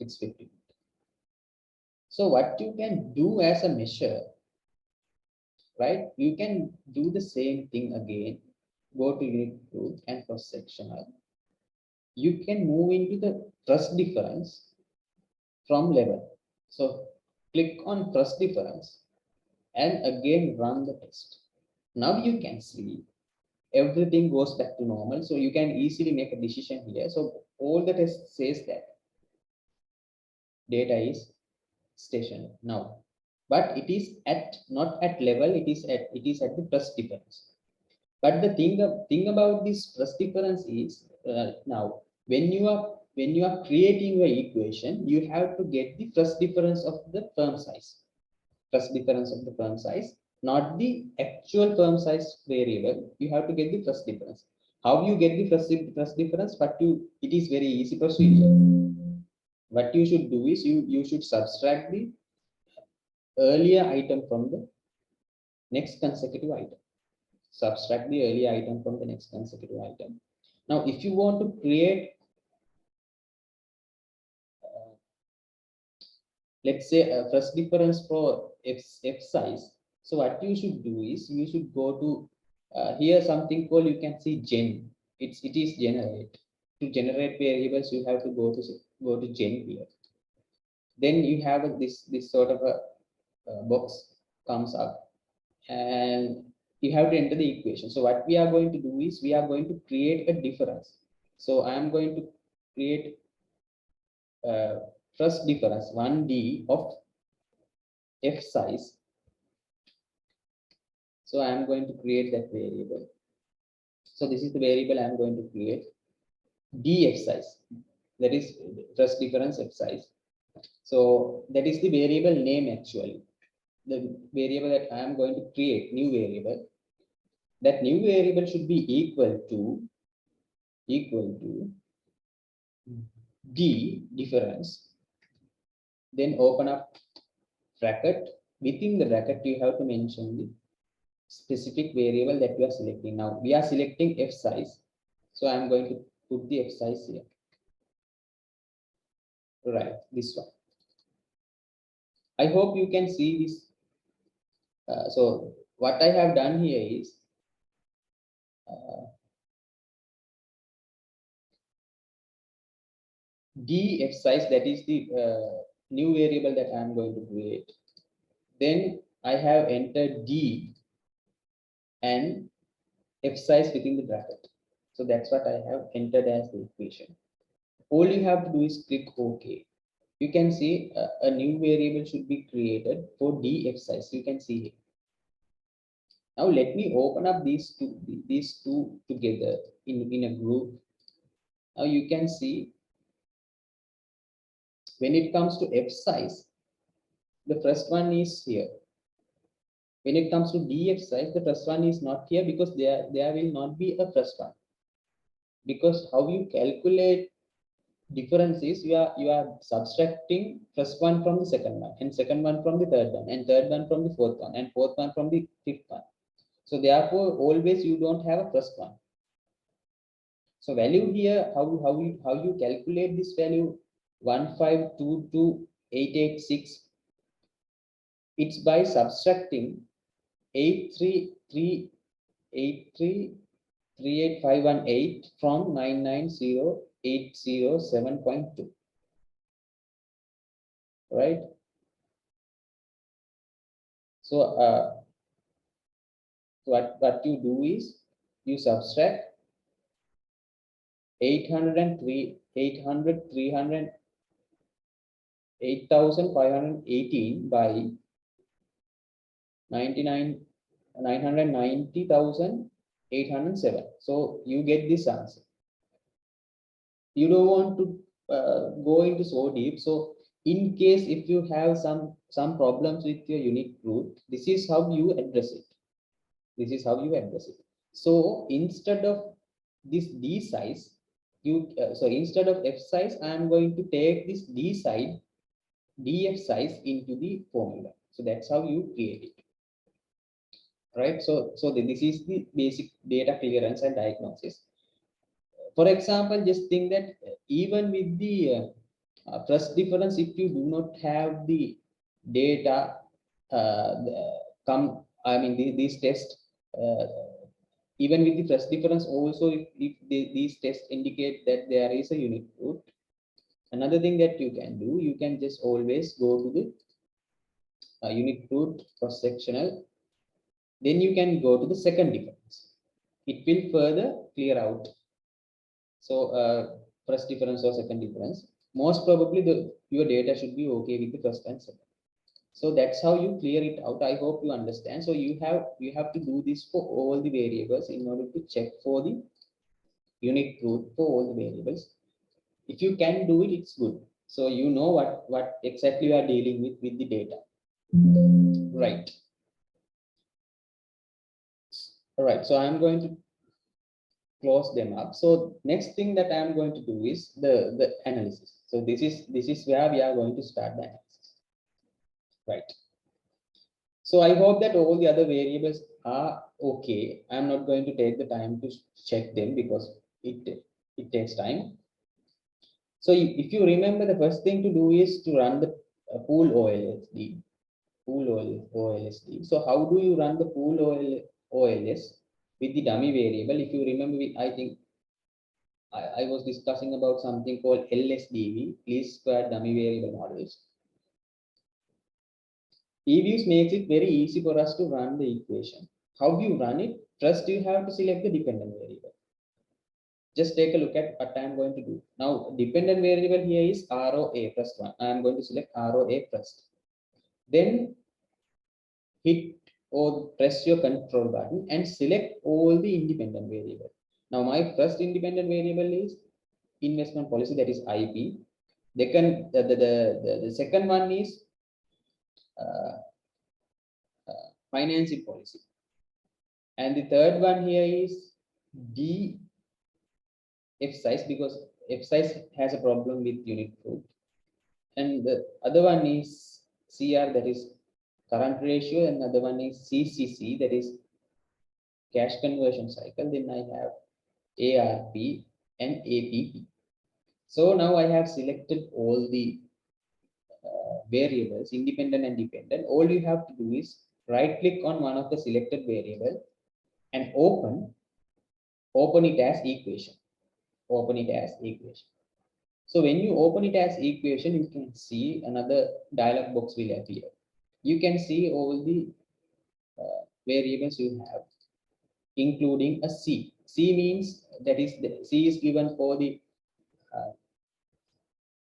It's 50. So what you can do as a measure, right? You can do the same thing again. Go to unit root and cross-sectional. You can move into the trust difference from level. So click on trust difference and again run the test. Now you can see everything goes back to normal. So you can easily make a decision here. So all the test says that data is stationary now, but it is not at level. It is at the trust difference. But the thing about this trust difference is now when you are creating your equation, you have to get the trust difference of the firm size. Trust difference of the firm size, not the actual firm size variable. You have to get the trust difference. How you get the trust difference? It is very easy procedure. What you should do is you should subtract the earlier item from the next consecutive item. Subtract the earlier item from the next consecutive item. Now, if you want to create, let's say, a first difference for f size, so what you should do is you should go to here something called, you can see gen. It is generate. To generate variables, you have to go to gen here. Then you have this sort of a box comes up, and you have to enter the equation. So what we are going to do is we are going to create a difference. So I am going to create uh, first difference 1D of f size So I am going to create that variable. So this is the variable I am going to create. Df size, that is thrust difference f size. So that is the variable name actually. The variable that I am going to create, new variable. That new variable should be equal to d difference. Then open up bracket. Within the bracket, you have to mention the specific variable that we are selecting. Now we are selecting f size. So I am going to put the f size here. Right, this one. I hope you can see this. So what I have done here is df size, that is the new variable that I am going to create. Then I have entered d and f size within the bracket. So that's what I have entered as the equation. All you have to do is click OK. You can see a new variable should be created for df size. You can see it. Now let me open up these two together in a group. Now you can see when it comes to f size, the first one is here. When it comes to df size, the first one is not here because there will not be a first one. Because how you calculate difference is you are subtracting first one from the second one, and second one from the third one, and third one from the fourth one, and fourth one from the fifth one. So therefore, always you don't have a first one. So value here, how you calculate this value 1522886. It's by subtracting 833838518 from 990807.2. Right? So what you do is you subtract 803 800 300 8518 by 99 990,807. So you get this answer. You don't want to go into so deep. So in case if you have some problems with your unique root, this is how you address it. This is how you address it. So instead of this d size, instead of f size, I am going to take this df size into the formula. So that's how you create it. Right? So this is the basic data clearance and diagnosis. For example, just think that even with the thrust difference, if you do not have the data I mean these tests, even with the thrust difference also, if these tests indicate that there is a unique root, another thing that you can do, you can just always go to the unique root cross sectional. Then you can go to the second difference. It will further clear out. So first difference or second difference, most probably your data should be okay with the first and second. So that's how you clear it out. I hope you understand. So you have to do this for all the variables in order to check for the unique root for all the variables. If you can do it, it's good. So you know what exactly you are dealing with the data. Right. All right. So I'm going to close them up. So next thing that I'm going to do is the analysis. So this is where we are going to start the analysis. Right. So I hope that all the other variables are okay. I'm not going to take the time to check them because it takes time. So if you remember, the first thing to do is to run the pool OLSD. So how do you run the pool OLS with the dummy variable? If you remember, I think I was discussing about something called LSDV, least square dummy variable models. EViews makes it very easy for us to run the equation. How do you run it? First, you have to select the dependent variable. Just take a look at what I am going to do. Now, dependent variable here is ROA first one. I am going to select ROA first. Then hit or press your control button and select all the independent variable. Now my first independent variable is investment policy, that is IP. The second one is uh, financing policy. And the third one here is D F size, because F size has a problem with unit fruit. And the other one is CR, that is current ratio, and another one is CCC, that is cash conversion cycle. Then I have ARP and APP. So now I have selected all the variables, independent and dependent. All you have to do is right click on one of the selected variable and open it as equation. Open it as equation. So when you open it as equation, you can see another dialog box will appear. You can see all the variables you have, including a C. C means that is the C is given for the uh,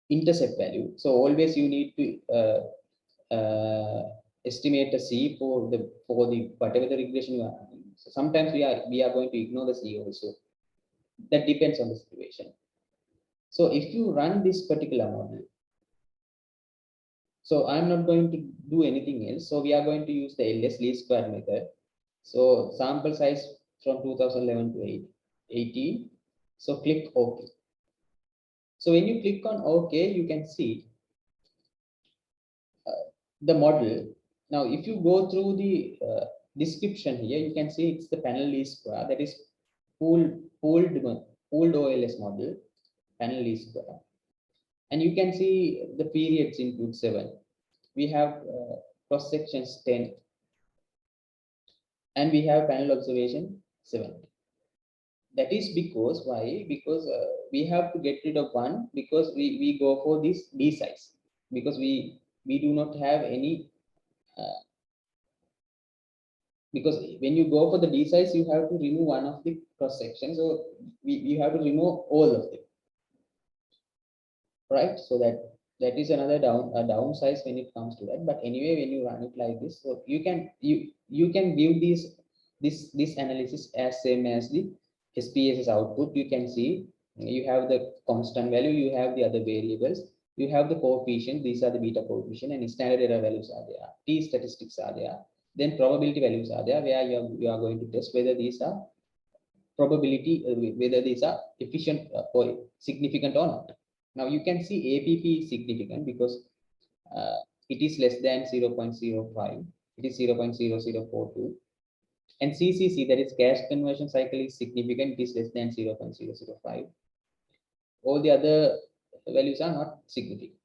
intercept value. So always you need to estimate a C for the whatever the regression you are having. So sometimes we are going to ignore the C also. That depends on the situation. So if you run this particular model, so I'm not going to do anything else. So we are going to use the LS least square method. So sample size from 2011 to 18. So click OK. So when you click on OK, you can see the model. Now, if you go through the description here, you can see it's the panel least square, that is pooled OLS model, panel least square. And you can see the periods include 7. We have cross sections 10, and we have panel observation 7. That is because why? Because we have to get rid of 1, because we go for this D size, because we do not have any because when you go for the D size, you have to remove one of the cross sections. So you have to remove all of them, right? So that is another downsize when it comes to that. But anyway, when you run it like this, so you can view this analysis as same as the SPSS output. You can see you have the constant value, you have the other variables, you have the coefficient. These are the beta coefficient, and standard error values are there. T statistics are there. Then probability values are there, where you are going to test whether these are probability, whether these are efficient or significant or not. Now you can see APP is significant because it is less than 0.05. It is 0.0042. And CCC, that is cash conversion cycle, is significant. It is less than 0.005. All the other values are not significant.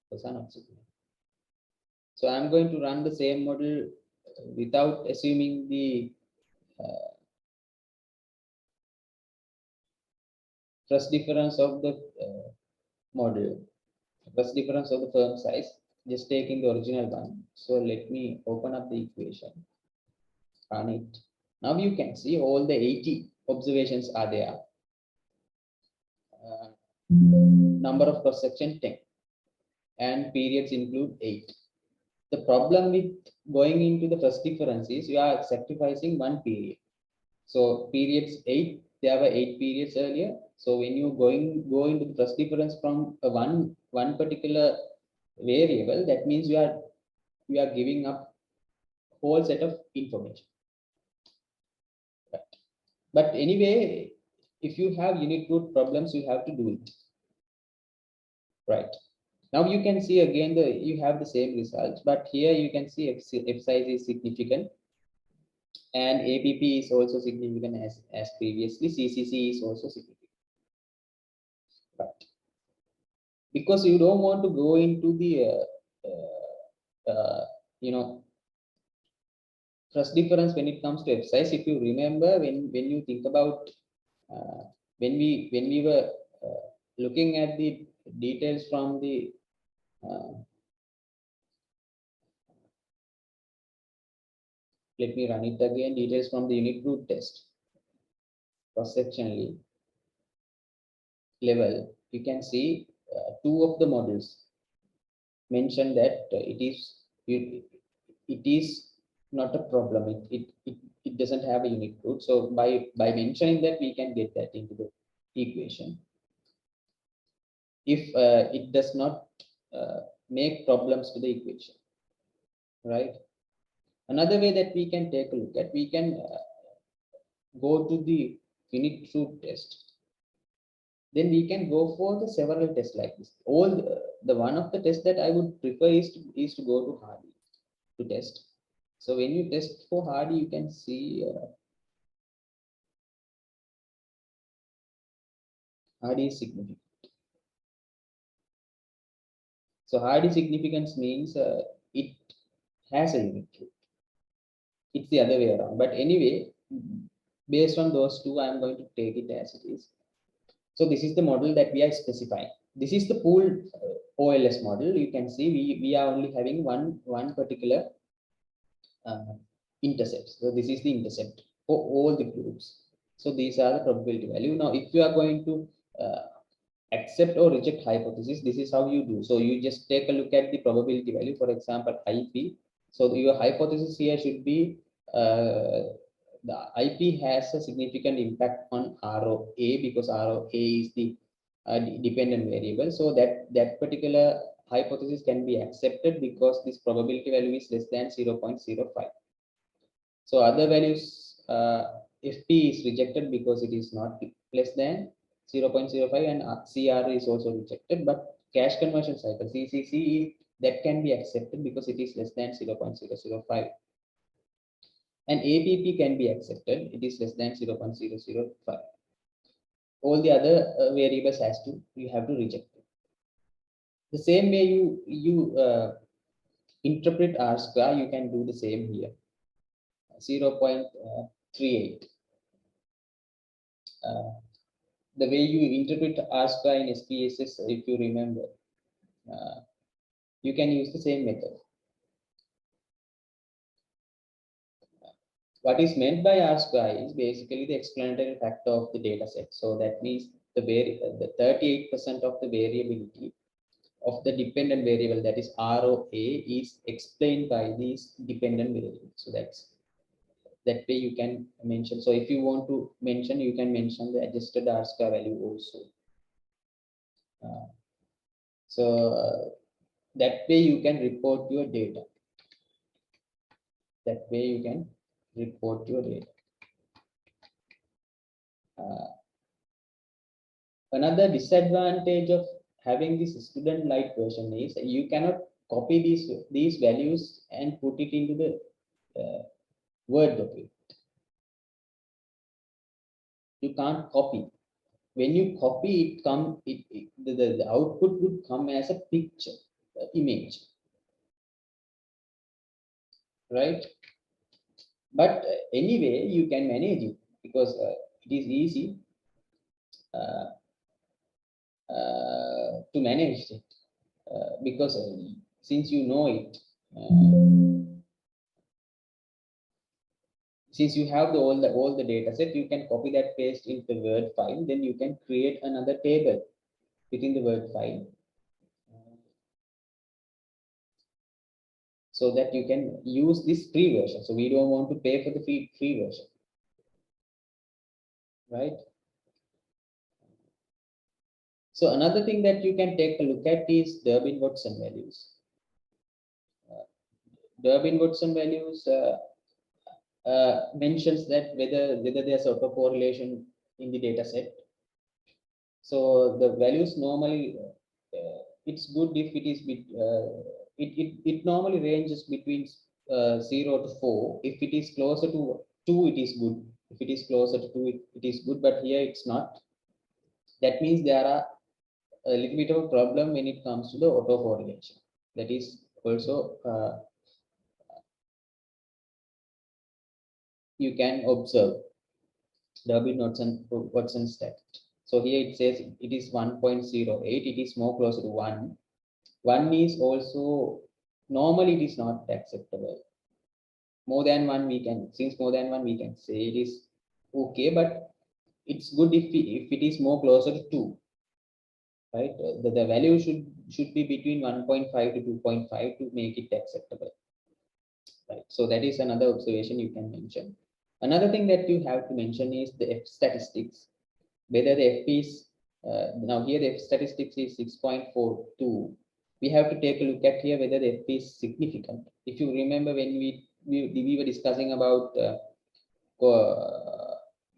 Those are not significant. So I'm going to run the same model without assuming the first difference of the model, first difference of the firm size, just taking the original one. So let me open up the equation, run it. Now you can see all the 80 observations are there. Number of cross section 10, and periods include 8. The problem with going into the first difference is you are sacrificing one period. So periods 8, there were 8 periods earlier. So when you go into the first difference from one particular variable, that means you are giving up whole set of information. Right. But anyway, if you have unit root problems, you have to do it. Right. Now you can see again you have the same results, but here you can see F size is significant, and APP is also significant as previously. CCC is also significant. Right. Because you don't want to go into the you know first difference when it comes to F size. If you remember, when you think about uh, when we were looking at the details from the let me run it again. Details from the unit root test cross-sectionally level. You can see 2 of the models mention that it is not a problem. It doesn't have a unit root. So by mentioning that, we can get that into the equation. If it does not make problems to the equation, right? Another way that we can take a look at, we can go to the unit root test. Then we can go for the several tests like this. All the one of the tests that I would prefer is to go to Hardy to test. So when you test for Hardy, you can see Hardy is significant. So Hardy significance means it has a unit root. It's the other way around. But anyway, based on those two, I'm going to take it as it is. So this is the model that we are specifying. This is the pooled OLS model. You can see we are only having one particular uh, intercept. So this is the intercept for all the groups. So these are the probability value. Now, if you are going to accept or reject hypothesis, this is how you do. So you just take a look at the probability value. For example, IP. So your hypothesis here should be the IP has a significant impact on ROA because ROA is the dependent variable. So that particular hypothesis can be accepted because this probability value is less than 0.05. So other values, FP is rejected because it is not less than 0.05, and CR is also rejected, but cash conversion cycle, CCC, that can be accepted because it is less than 0.005. And APP can be accepted, it is less than 0.005. All the other variables you have to reject it. The same way you interpret R square, you can do the same here. 0.38. The way you interpret R square in SPSS, if you remember, you can use the same method. What is meant by R square is basically the explanatory factor of the data set. So that means the 38% of the variability of the dependent variable, that is ROA, is explained by these dependent variables. So that way you can mention. So if you want to mention, you can mention the adjusted R square value also. So that way you can report your data. That way you can report your data. Another disadvantage of having this student light version is you cannot copy these values and put it into the Word document. You can't copy. When you copy it, the output would come as a picture, image, right? But anyway, you can manage it because it is easy uh, to manage it because since you know it, since you have all the data set, you can copy that paste into the Word file. Then you can create another table within the Word file so that you can use this free version. So we don't want to pay for the free version, right? So another thing that you can take a look at is Durbin-Watson values. Durbin-Watson values mentions that whether there's autocorrelation in the data set. So the values normally, it's good if it is it normally ranges between 0 to 4. If it is closer to 2, it is good. If it is closer to 2, it is good. But here it's not. That means there are a little bit of a problem when it comes to the autocorrelation. That is also you can observe Durbin-Watson stat. So here it says it is 1.08. It is more closer to 1. 1 is also normally it is not acceptable. More than 1 we can, since more than 1 we can say it is okay, but it's good if it is more closer to 2, right? The value should be between 1.5 to 2.5 to make it acceptable. right? So that is another observation you can mention. Another thing that you have to mention is the F statistics, whether the F is, now here the F statistics is 6.42. We have to take a look at here whether the F is significant. If you remember when we were discussing about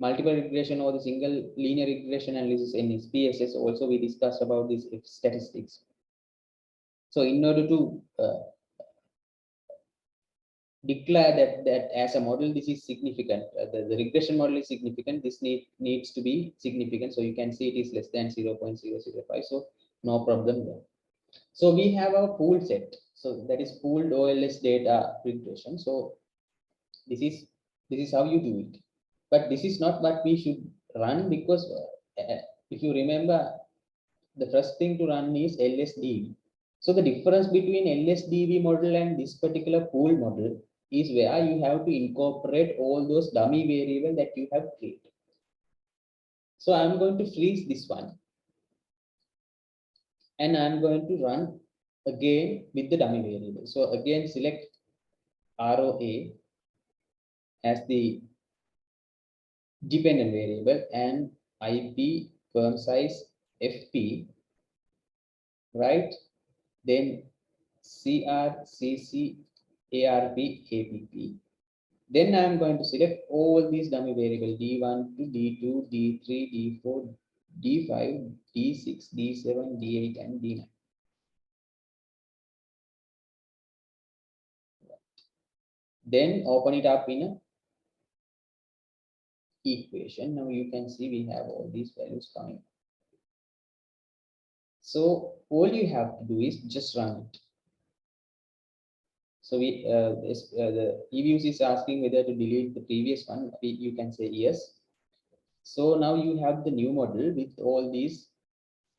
multiple regression or the single linear regression analysis in SPSS, also we discussed about this F statistics. So in order to declare that as a model, this is significant. The regression model is significant. This needs to be significant. So you can see it is less than 0.005. So no problem there. So we have our pool set. So that is pooled OLS data regression. So this is how you do it. But this is not what we should run, because if you remember, the first thing to run is LSDV. So the difference between LSDV model and this particular pool model is where you have to incorporate all those dummy variables that you have created. So I'm going to freeze this one, and I'm going to run again with the dummy variable. So again, select ROA as the dependent variable and IP firm size FP, right? Then CR, CC, ARP, APP. Then I'm going to select all these dummy variables D1 to D2, D3, D4, D5, D6, D7, D8, and D9. Then open it up in a equation. Now you can see we have all these values coming. So all you have to do is just run it. So the EViews is asking whether to delete the previous one. You can say yes. So now you have the new model with all these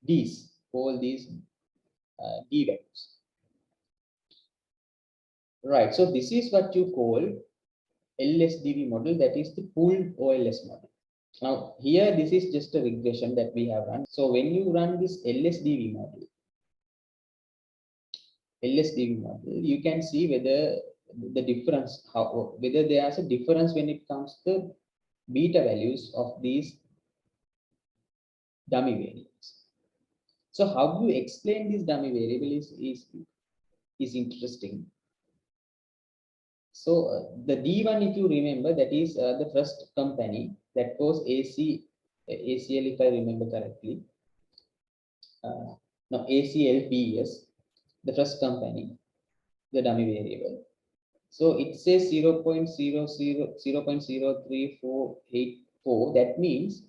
D's, all these D values. Right. So this is what you call LSDV model, that is the pooled OLS model. Now here this is just a regression that we have run. So when you run this LSDV model, you can see whether the difference, whether there is a difference when it comes to beta values of these dummy variables. So how you explain this dummy variable is interesting. So the D1, if you remember, that is the first company that was ACL, if I remember correctly. No, ACLPS, the first company, the dummy variable. So it says 0.00348. That means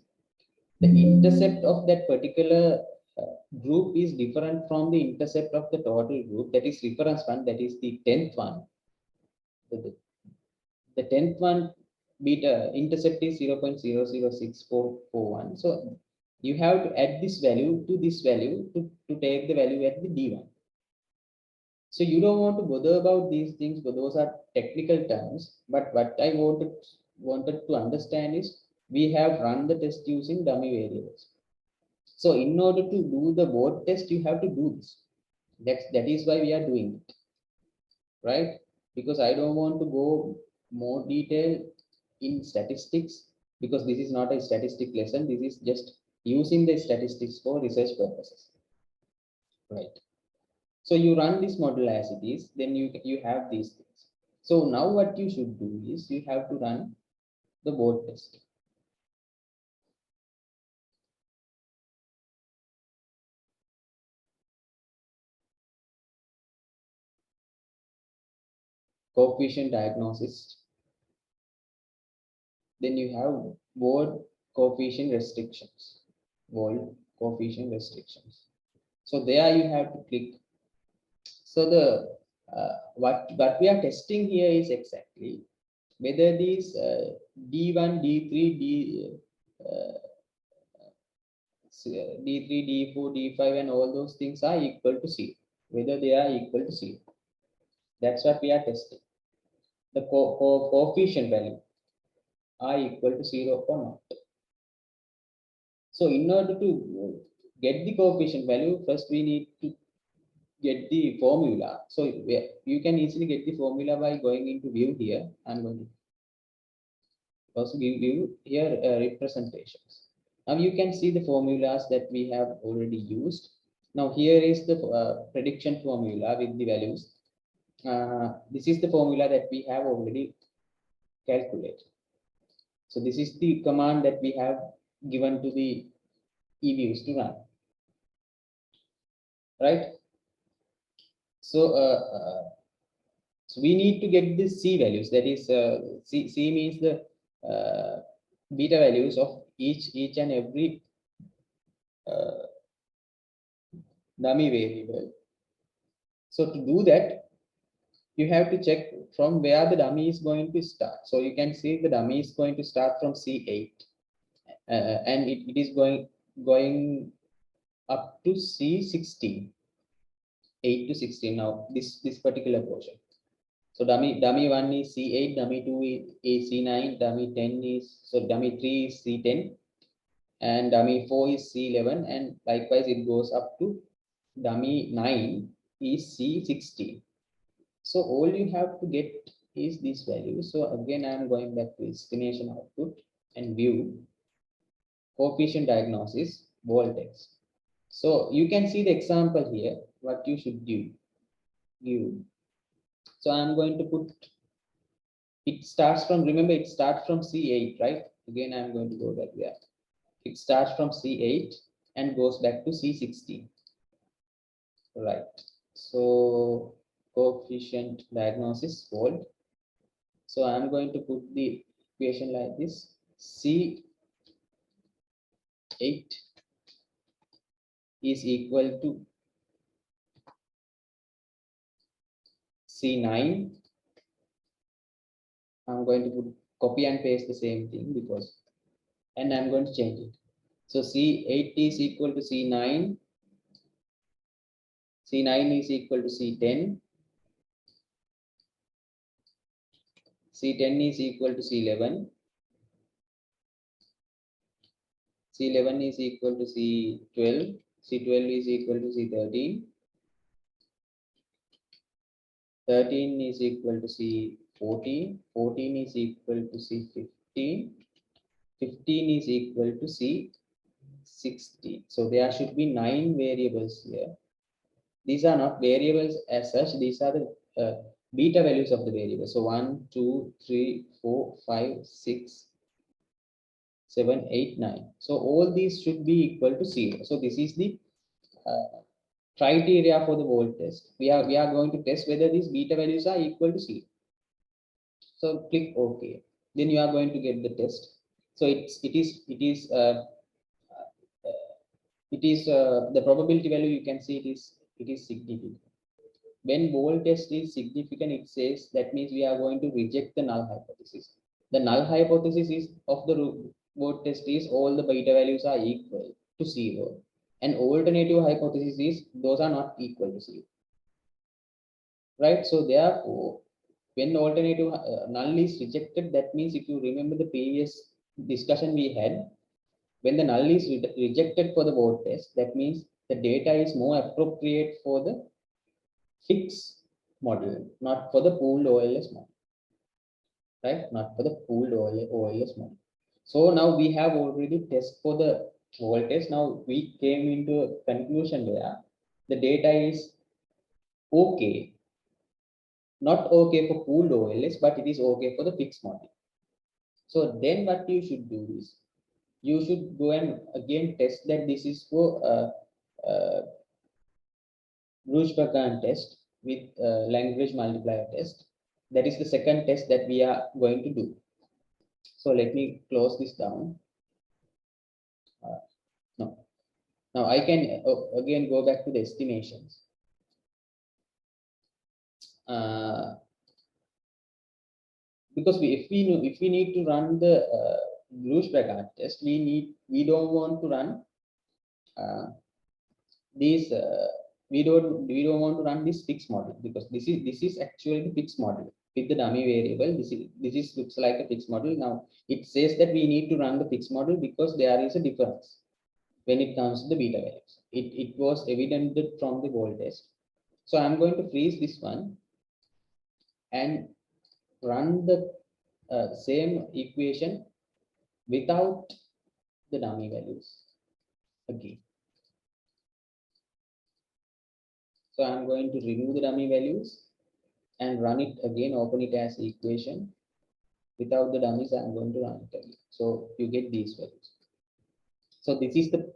the intercept of that particular group is different from the intercept of the total group. That is reference one, that is the 10th one. The 10th one beta intercept is 0.006441. So you have to add this value to this value to take the value at the D1. So you don't want to bother about these things, but those are technical terms. But what I wanted to understand is we have run the test using dummy variables. So in order to do the board test, you have to do this. That is why we are doing it, right? Because I don't want to go more detail in statistics, because this is not a statistic lesson. This is just using the statistics for research purposes, right? So you run this model as it is, then you have these things. So now what you should do is you have to run the board test. Coefficient diagnosis. Then you have board coefficient restrictions. Bold coefficient restrictions. So there you have to click. So the what we are testing here is exactly whether these D1, D3, D3, D4, D5, and all those things are equal to 0. Whether they are equal to 0. That's what we are testing. The coefficient value are equal to 0 or not. So in order to get the coefficient value, first we need to get the formula. So you can easily get the formula by going into view here. I'm going to also give you here representations. Now you can see the formulas that we have already used. Now here is the prediction formula with the values. This is the formula that we have already calculated. So this is the command that we have given to the EViews to run, right? So, so we need to get the C values. That is, C means the beta values of each and every uh, dummy variable. So to do that, you have to check from where the dummy is going to start. So you can see the dummy is going to start from C8, and it is going up to C16, 8 to 16. Now this particular portion. So dummy one is C8, dummy two is C9, dummy 10 is so dummy three is C10, and dummy four is C11, and likewise it goes up to dummy 9 is C16. So all you have to get is this value. So again, I'm going back to estimation output and view coefficient diagnosis voltage. So you can see the example here, what you should do. So I'm going to put, it starts from, remember it starts from C8, right? Again, I'm going to go back there. It starts from C8 and goes back to C16, right? So coefficient diagnosis volt. So I'm going to put the equation like this: C8 is equal to C9. I'm going to put copy and paste the same thing because, and I'm going to change it. So C8 is equal to C9. C9 is equal to C10. C10 is equal to C11. C11 is equal to C12. C12 is equal to C13. 13 is equal to C14. 14 is equal to C15. 15 is equal to C16. So there should be 9 variables here. These are not variables as such. These are the beta values of the variables. So 1, 2, 3, 4, 5, 6, 7, 8, 9. So all these should be equal to 0. So this is the criteria for the volt test. We are going to test whether these beta values are equal to 0. So click OK. Then you are going to get the test. So the probability value, you can see it is significant. When volt test is significant, it says that means we are going to reject the null hypothesis. The null hypothesis is of the volt test is all the beta values are equal to 0. And alternative hypothesis is those are not equal to 0. Right? So therefore, when alternative null is rejected, that means if you remember the previous discussion we had, when the null is rejected for the volt test, that means the data is more appropriate for the fixed model, not for the pooled OLS model, right? Not for the pooled OLS model. So now we have already tested for the volt test. Now we came into a conclusion where the data is okay, not okay for pooled OLS, but it is okay for the fixed model. So then what you should do is, you should go and again test that this is for Bruce-Bertrand test with Lagrange multiplier test. That is the second test that we are going to do. So let me close this down. No. Now I can again go back to the estimations. Because if we need to run the Bruce-Bertrand test, we don't want to run these we don't want to run this fixed model, because this is actually the fixed model with the dummy variable. This looks like a fixed model. Now it says that we need to run the fixed model because there is a difference when it comes to the beta values. It was evident from the volt test. So I'm going to freeze this one and run the same equation without the dummy values again. So I'm going to remove the dummy values and run it again, open it as equation. Without the dummies, I'm going to run it again. So you get these values. So this is the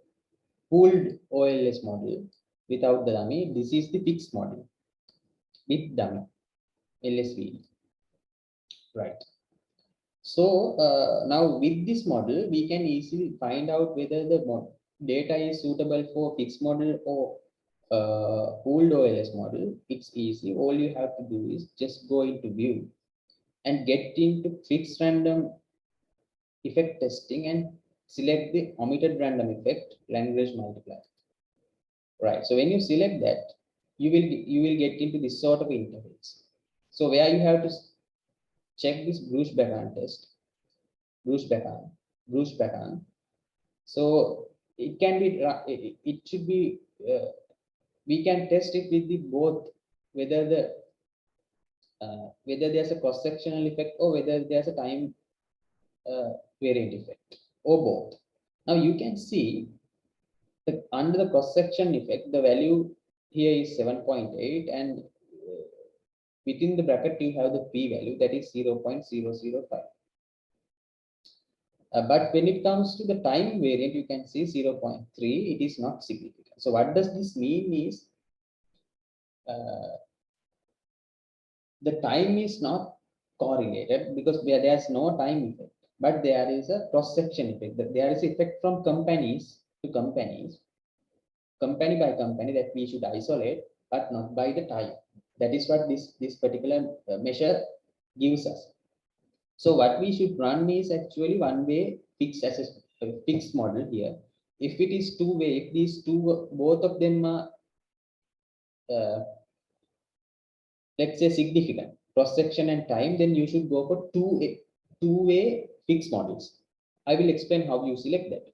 pooled OLS model without the dummy. This is the fixed model with dummy LSV. Right. So now with this model, we can easily find out whether the data is suitable for fixed model or pooled OLS model. It's easy. All you have to do is just go into view and get into fixed random effect testing and select the omitted random effect Lagrange multiplier. Right. So when you select that, you will get into this sort of interface. So where you have to check this Bruce Bekan test, Bruce Bekan, Bruce Bekan. So it can be it should be we can test it with the both whether whether there's a cross sectional effect or whether there's a time variant effect or both. Now you can see under the cross section effect, the value here is 7.8, and within the bracket you have the p value that is 0.005. But when it comes to the time variant, you can see 0.3, it is not significant. So what does this mean is uh, the time is not correlated because there's no time effect, but there is a cross section effect. There is effect from companies to companies, company by company, that we should isolate, but not by the time. That is what this particular measure gives us. So what we should run is actually one way fixed as a fixed model here. If it is two way, if these two both of them are uh, let's say significant cross section and time, then you should go for two way fixed models. I will explain how you select that.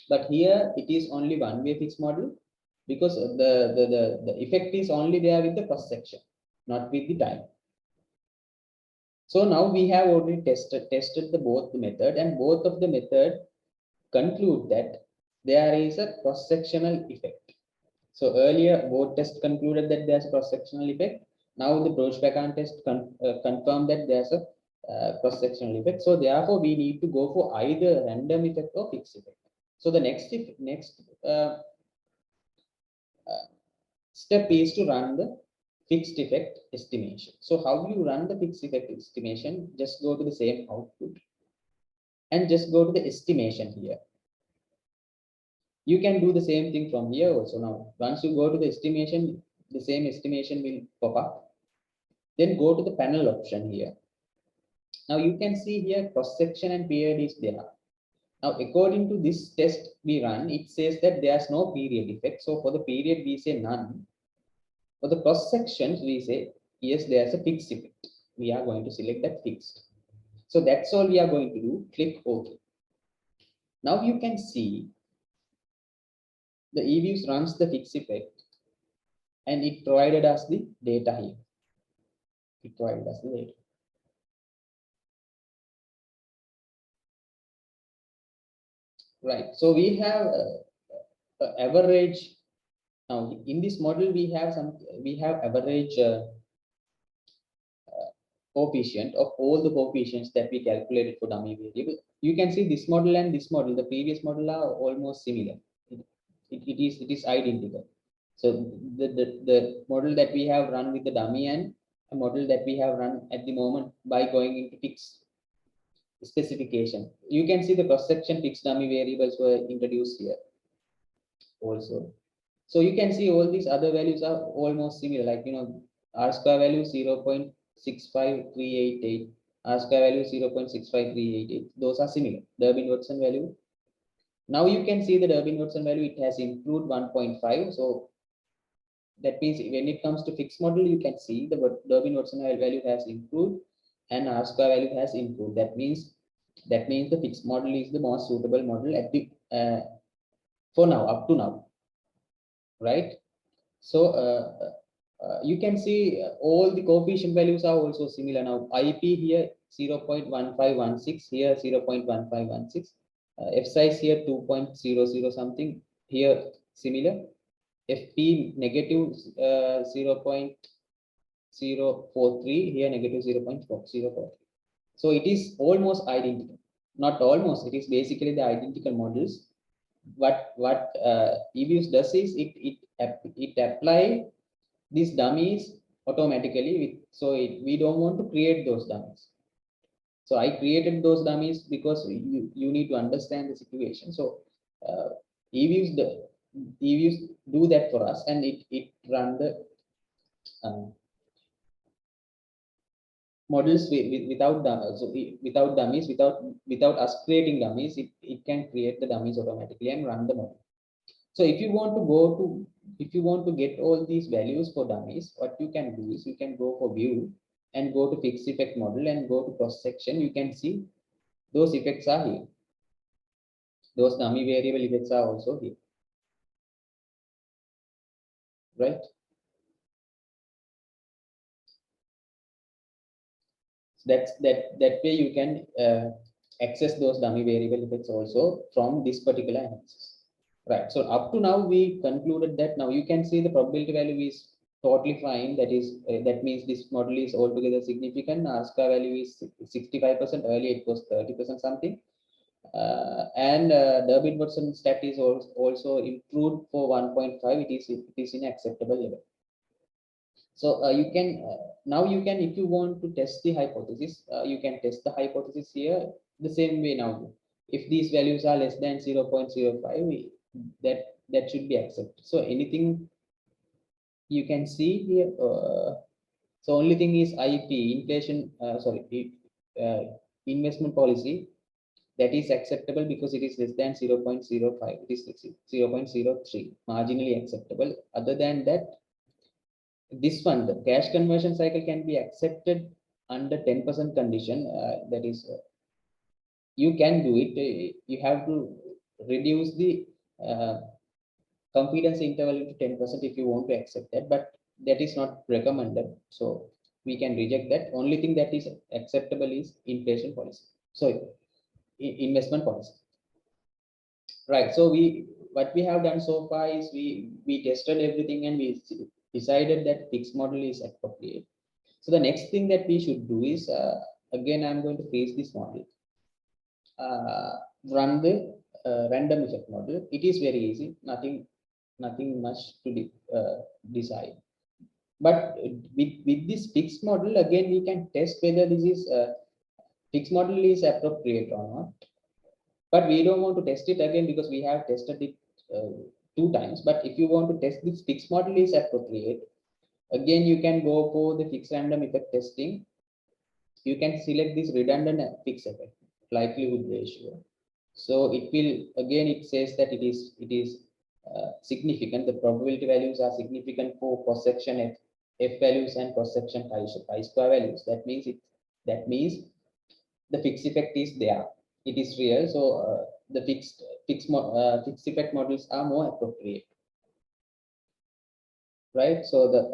But here it is only one way fixed model because the effect is only there with the cross section, not with the time. So now we have already tested the both the method, and both of the method conclude that there is a cross sectional effect. So earlier both test concluded that there's a cross sectional effect. Now the Broch-Bekan test confirmed that there's a cross sectional effect. So therefore we need to go for either random effect or fixed effect. So the next step is to run the fixed effect estimation. So how you run the fixed effect estimation? Just go to the same output and just go to the estimation here. You can do the same thing from here also. Now, once you go to the estimation, the same estimation will pop up. Then go to the panel option here. Now you can see here cross section and period is there. Now, according to this test we run, it says that there's no period effect. So for the period, we say none. For the cross sections, we say, yes, there's a fixed effect. We are going to select that fixed. So that's all we are going to do. Click OK. Now you can see the EViews runs the fixed effect and it provided us the data here. It provided us the data. Right. So we have average. Now in this model, we have average coefficient of all the coefficients that we calculated for dummy variable. You can see this model and this model, the previous model, are almost similar. It is identical. So the model that we have run with the dummy and a model that we have run at the moment by going into fixed specification. You can see the cross section fixed dummy variables were introduced here also. So you can see all these other values are almost similar, like R square value 0.65388, R square value 0.65388. Those are similar. Durbin-Watson value. Now you can see the Durbin-Watson value, it has improved 1.5. So that means when it comes to fixed model, you can see the Durbin-Watson value has improved and R square value has improved. That means the fixed model is the most suitable model at the for now, up to now, right? So You can see all the coefficient values are also similar now. IP here 0.1516, here 0.1516, f size here 2.00 something, here similar, fp negative 0.043, here negative 0.043. So it is almost identical, not almost, it is basically the identical models. What EViews does is it apply these dummies automatically with, so we don't want to create those dummies. So I created those dummies because you need to understand the situation. So uh, EViews the EViews do that for us, and it run the uh, models without so without dummies, without us creating dummies. It can create the dummies automatically and run the model. So if you want to go to, if you want to get all these values for dummies, what you can do is you can go for view and go to fixed effect model and go to cross section. You can see those effects are here. Those dummy variable effects are also here, right? So that way you can access those dummy variable effects also from this particular analysis. Right. So up to now we concluded that now you can see the probability value is totally fine. That is that means this model is altogether significant. R-square value is 65%. Earlier it was 30% something. And Durbin-Watson stat is also improved for 1.5. It is in acceptable level. So you can now you can, if you want to test the hypothesis, you can test the hypothesis here the same way now. If these values are less than 0.05, that should be accepted. So anything you can see here. So only thing is IP inflation. Investment policy, that is acceptable because it is less than 0.05. It is 0.03, marginally acceptable. Other than that, this one, the cash conversion cycle can be accepted under 10% condition. That is, you can do it. You have to reduce the uh, confidence interval to 10% if you want to accept that, but that is not recommended. So we can reject that. Only thing that is acceptable is inflation policy. So investment policy. Right. So what we have done so far is we tested everything and we decided that fixed model is appropriate. So the next thing that we should do is, again, I'm going to freeze this model, uh, run the random effect model. It is very easy, nothing much to decide. But with this fixed model, again, we can test whether this is fixed model is appropriate or not. But we don't want to test it again because we have tested it 2 times. But if you want to test this fixed model is appropriate, again, you can go for the fixed random effect testing. You can select this redundant fixed effect likelihood ratio. So it will, again, it says that it is significant. The probability values are significant for cross section f values and cross section chi-square values. That means the fixed effect is there. It is real. So the fixed effect models are more appropriate. Right? So the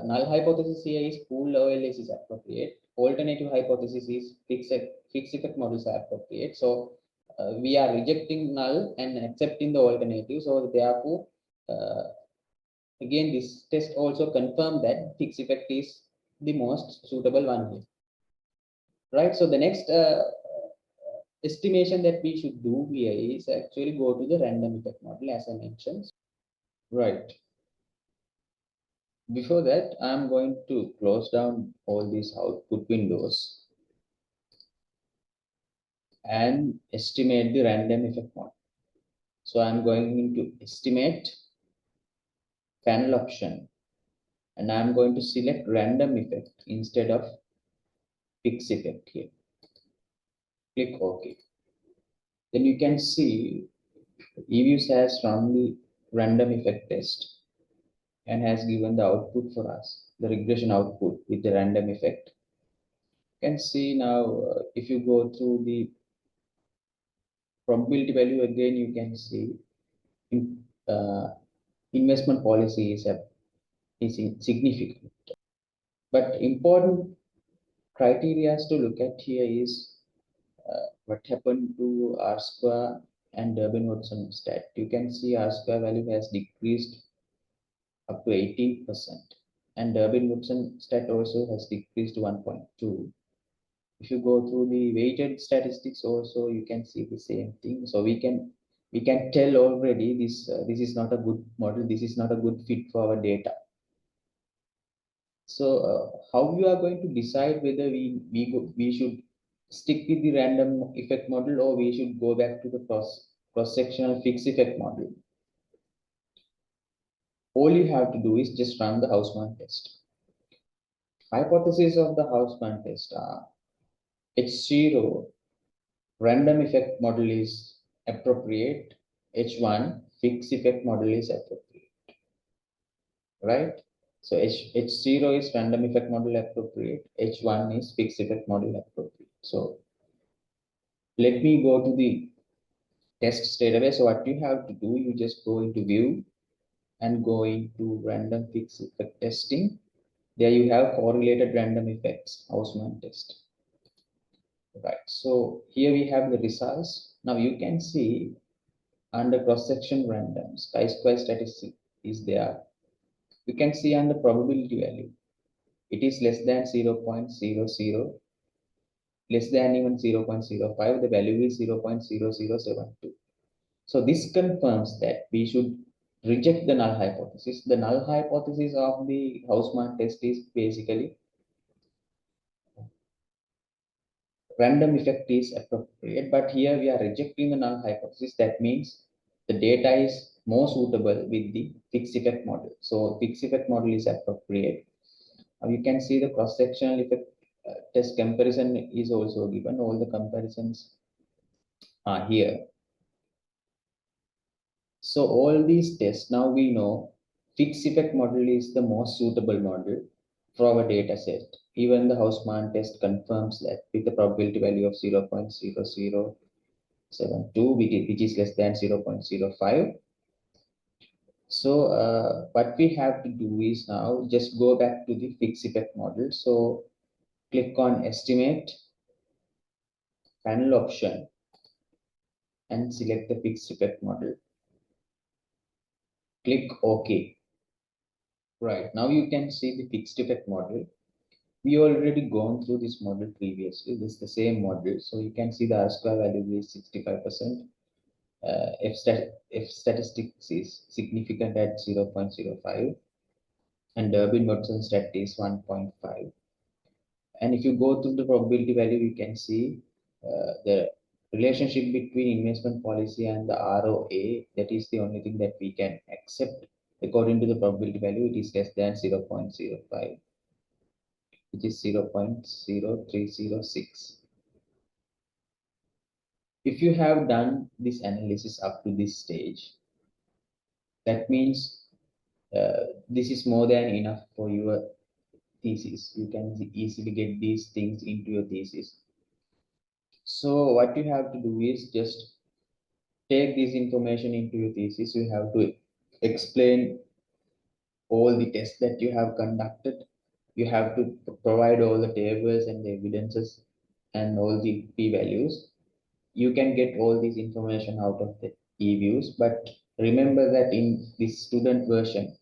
null hypothesis here is pooled OLS is appropriate. Alternative hypothesis is fixed effect models are appropriate. So we are rejecting null and accepting the alternative. So therefore, again, this test also confirmed that fixed effect is the most suitable one here. Right? So the next estimation that we should do here is actually go to the random effect model, as I mentioned. Right. Before that, I'm going to close down all these output windows and estimate the random effect model. So I'm going into estimate panel option, and I'm going to select random effect instead of fixed effect here. Click OK. Then you can see EViews has run the random effect test and has given the output for us, the regression output with the random effect. You can see now, if you go through the probability value again, you can see in, investment policy is is significant. But important criteria to look at here is what happened to R square and Durbin-Watson stat. You can see R square value has decreased up to 18%, and Durbin-Watson stat also has decreased to 1.2. If you go through the weighted statistics also, you can see the same thing. So we can tell already this is not a good model. This is not a good fit for our data. So how you are going to decide whether we should stick with the random effect model or we should go back to the cross-sectional fixed effect model? All you have to do is just run the Houseman test. Hypotheses of the Houseman test are H0 random effect model is appropriate, H1 fixed effect model is appropriate, right? So H0 is random effect model appropriate, H1 is fixed effect model appropriate. So let me go to the test straight away. So what you have to do, you just go into view and go into random fixed effect testing. There you have correlated random effects, Houseman test. Right. So here we have the results. Now you can see under cross-section randoms, chi-square statistic is there. You can see under probability value, it is less than 0.00, less than even 0.05, the value is 0.0072. So this confirms that we should reject the null hypothesis. The null hypothesis of the Houseman test is basically random effect is appropriate, but here we are rejecting the null hypothesis. That means the data is more suitable with the fixed effect model. So fixed effect model is appropriate. You can see the cross-sectional effect test comparison is also given. All the comparisons are here. So all these tests, now we know fixed effect model is the most suitable model for our data set. Even the Houseman test confirms that with a probability value of 0.0072, which is less than 0.05. So what we have to do is now just go back to the fixed effect model. So click on estimate, panel option, and select the fixed effect model. Click OK. Right, now you can see the fixed effect model. We already gone through this model previously. This is the same model. So you can see the R square value is 65%. F statistics is significant at 0.05. And Durbin-Watson stat is 1.5. And if you go through the probability value, you can see the relationship between investment policy and the ROA. That is the only thing that we can accept. According to the probability value, it is less than 0.05, which is 0.0306. If you have done this analysis up to this stage, that means this is more than enough for your thesis. You can easily get these things into your thesis. So what you have to do is just take this information into your thesis. You have to explain all the tests that you have conducted. You have to provide all the tables and the evidences and all the p-values. You can get all this information out of the EViews, but remember that in this student version,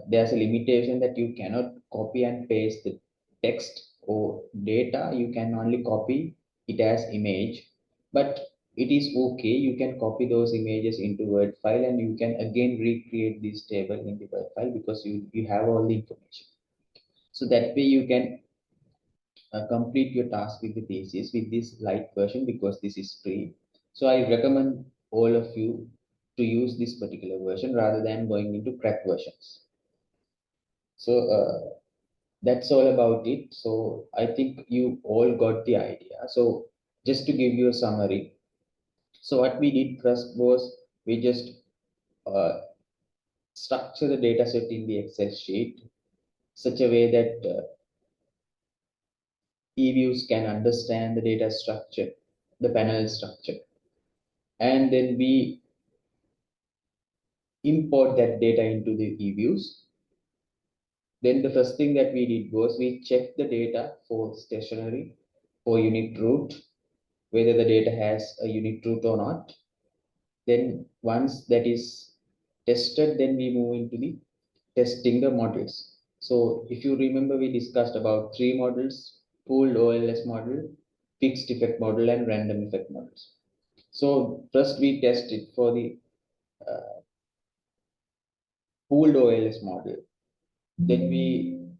there's a limitation that you cannot copy and paste the text or data. You can only copy it as image, but it is okay. You can copy those images into Word file and you can again recreate this table in the Word file because you have all the information. So that way you can complete your task with the thesis with this light version because this is free. So I recommend all of you to use this particular version rather than going into crack versions. So that's all about it. So I think you all got the idea. So just to give you a summary, so what we did first was we just uh, structure the data set in the Excel sheet such a way that EViews can understand the data structure, the panel structure, and then we import that data into the EViews. Then the first thing that we did was we checked the data for stationary, for unit root, whether the data has a unit root or not. Then once that is tested, then we move into the testing the models. So if you remember, we discussed about three models: pooled OLS model, fixed effect model, and random effect models. So first we test it for the uh, pooled OLS model. Then we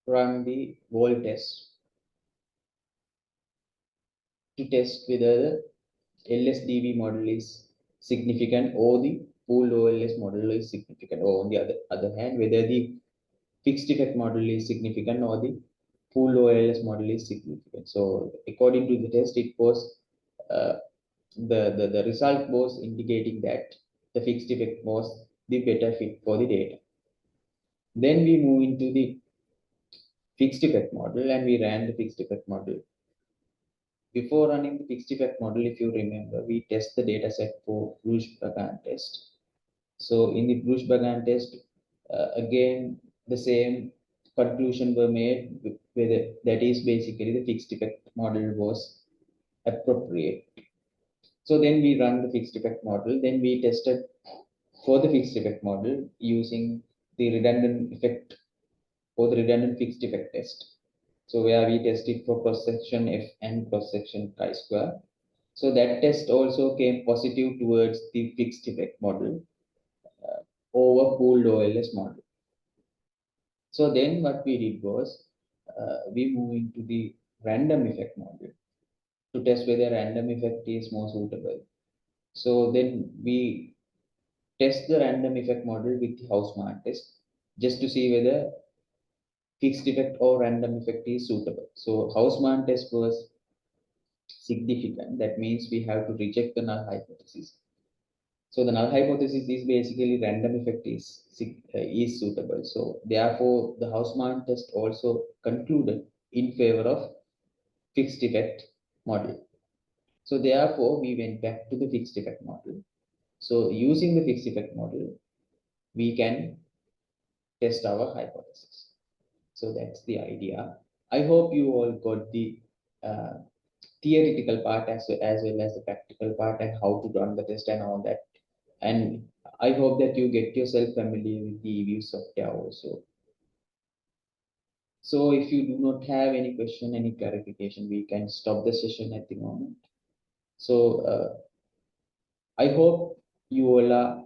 run the wall test to test whether the LSDV model is significant or the pooled OLS model is significant, or on the other hand, whether the fixed effect model is significant or the pooled OLS model is significant. So according to the test, it was uh, the result was indicating that the fixed effect was the better fit for the data. Then we move into the fixed effect model and we ran the fixed effect model. Before running the fixed effect model, if you remember, we test the data set for Bruce-Bagan test. So in the Bruce-Bagan test, again, the same conclusion were made, whether that is basically the fixed effect model was appropriate. So then we run the fixed effect model. Then we tested for the fixed effect model using the redundant effect or the redundant fixed effect test. So where we tested for cross section F and cross section chi-square. So that test also came positive towards the fixed effect model over pooled OLS model. So then what we did was we moved into the random effect model to test whether random effect is more suitable. So then we test the random effect model with the Houseman test just to see whether fixed effect or random effect is suitable. So Houseman test was significant. That means we have to reject the null hypothesis. So the null hypothesis is basically random effect is suitable. So therefore, the Houseman test also concluded in favor of fixed effect model. So therefore, we went back to the fixed effect model. So using the fixed effect model, we can test our hypothesis. So that's the idea. I hope you all got the uh, theoretical part as well as the practical part and how to run the test and all that. And I hope that you get yourself familiar with the EViews software also. So if you do not have any question, any clarification, we can stop the session at the moment. So I hope you all are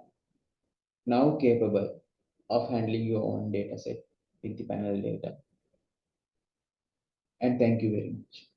now capable of handling your own data set with the panel data. And thank you very much.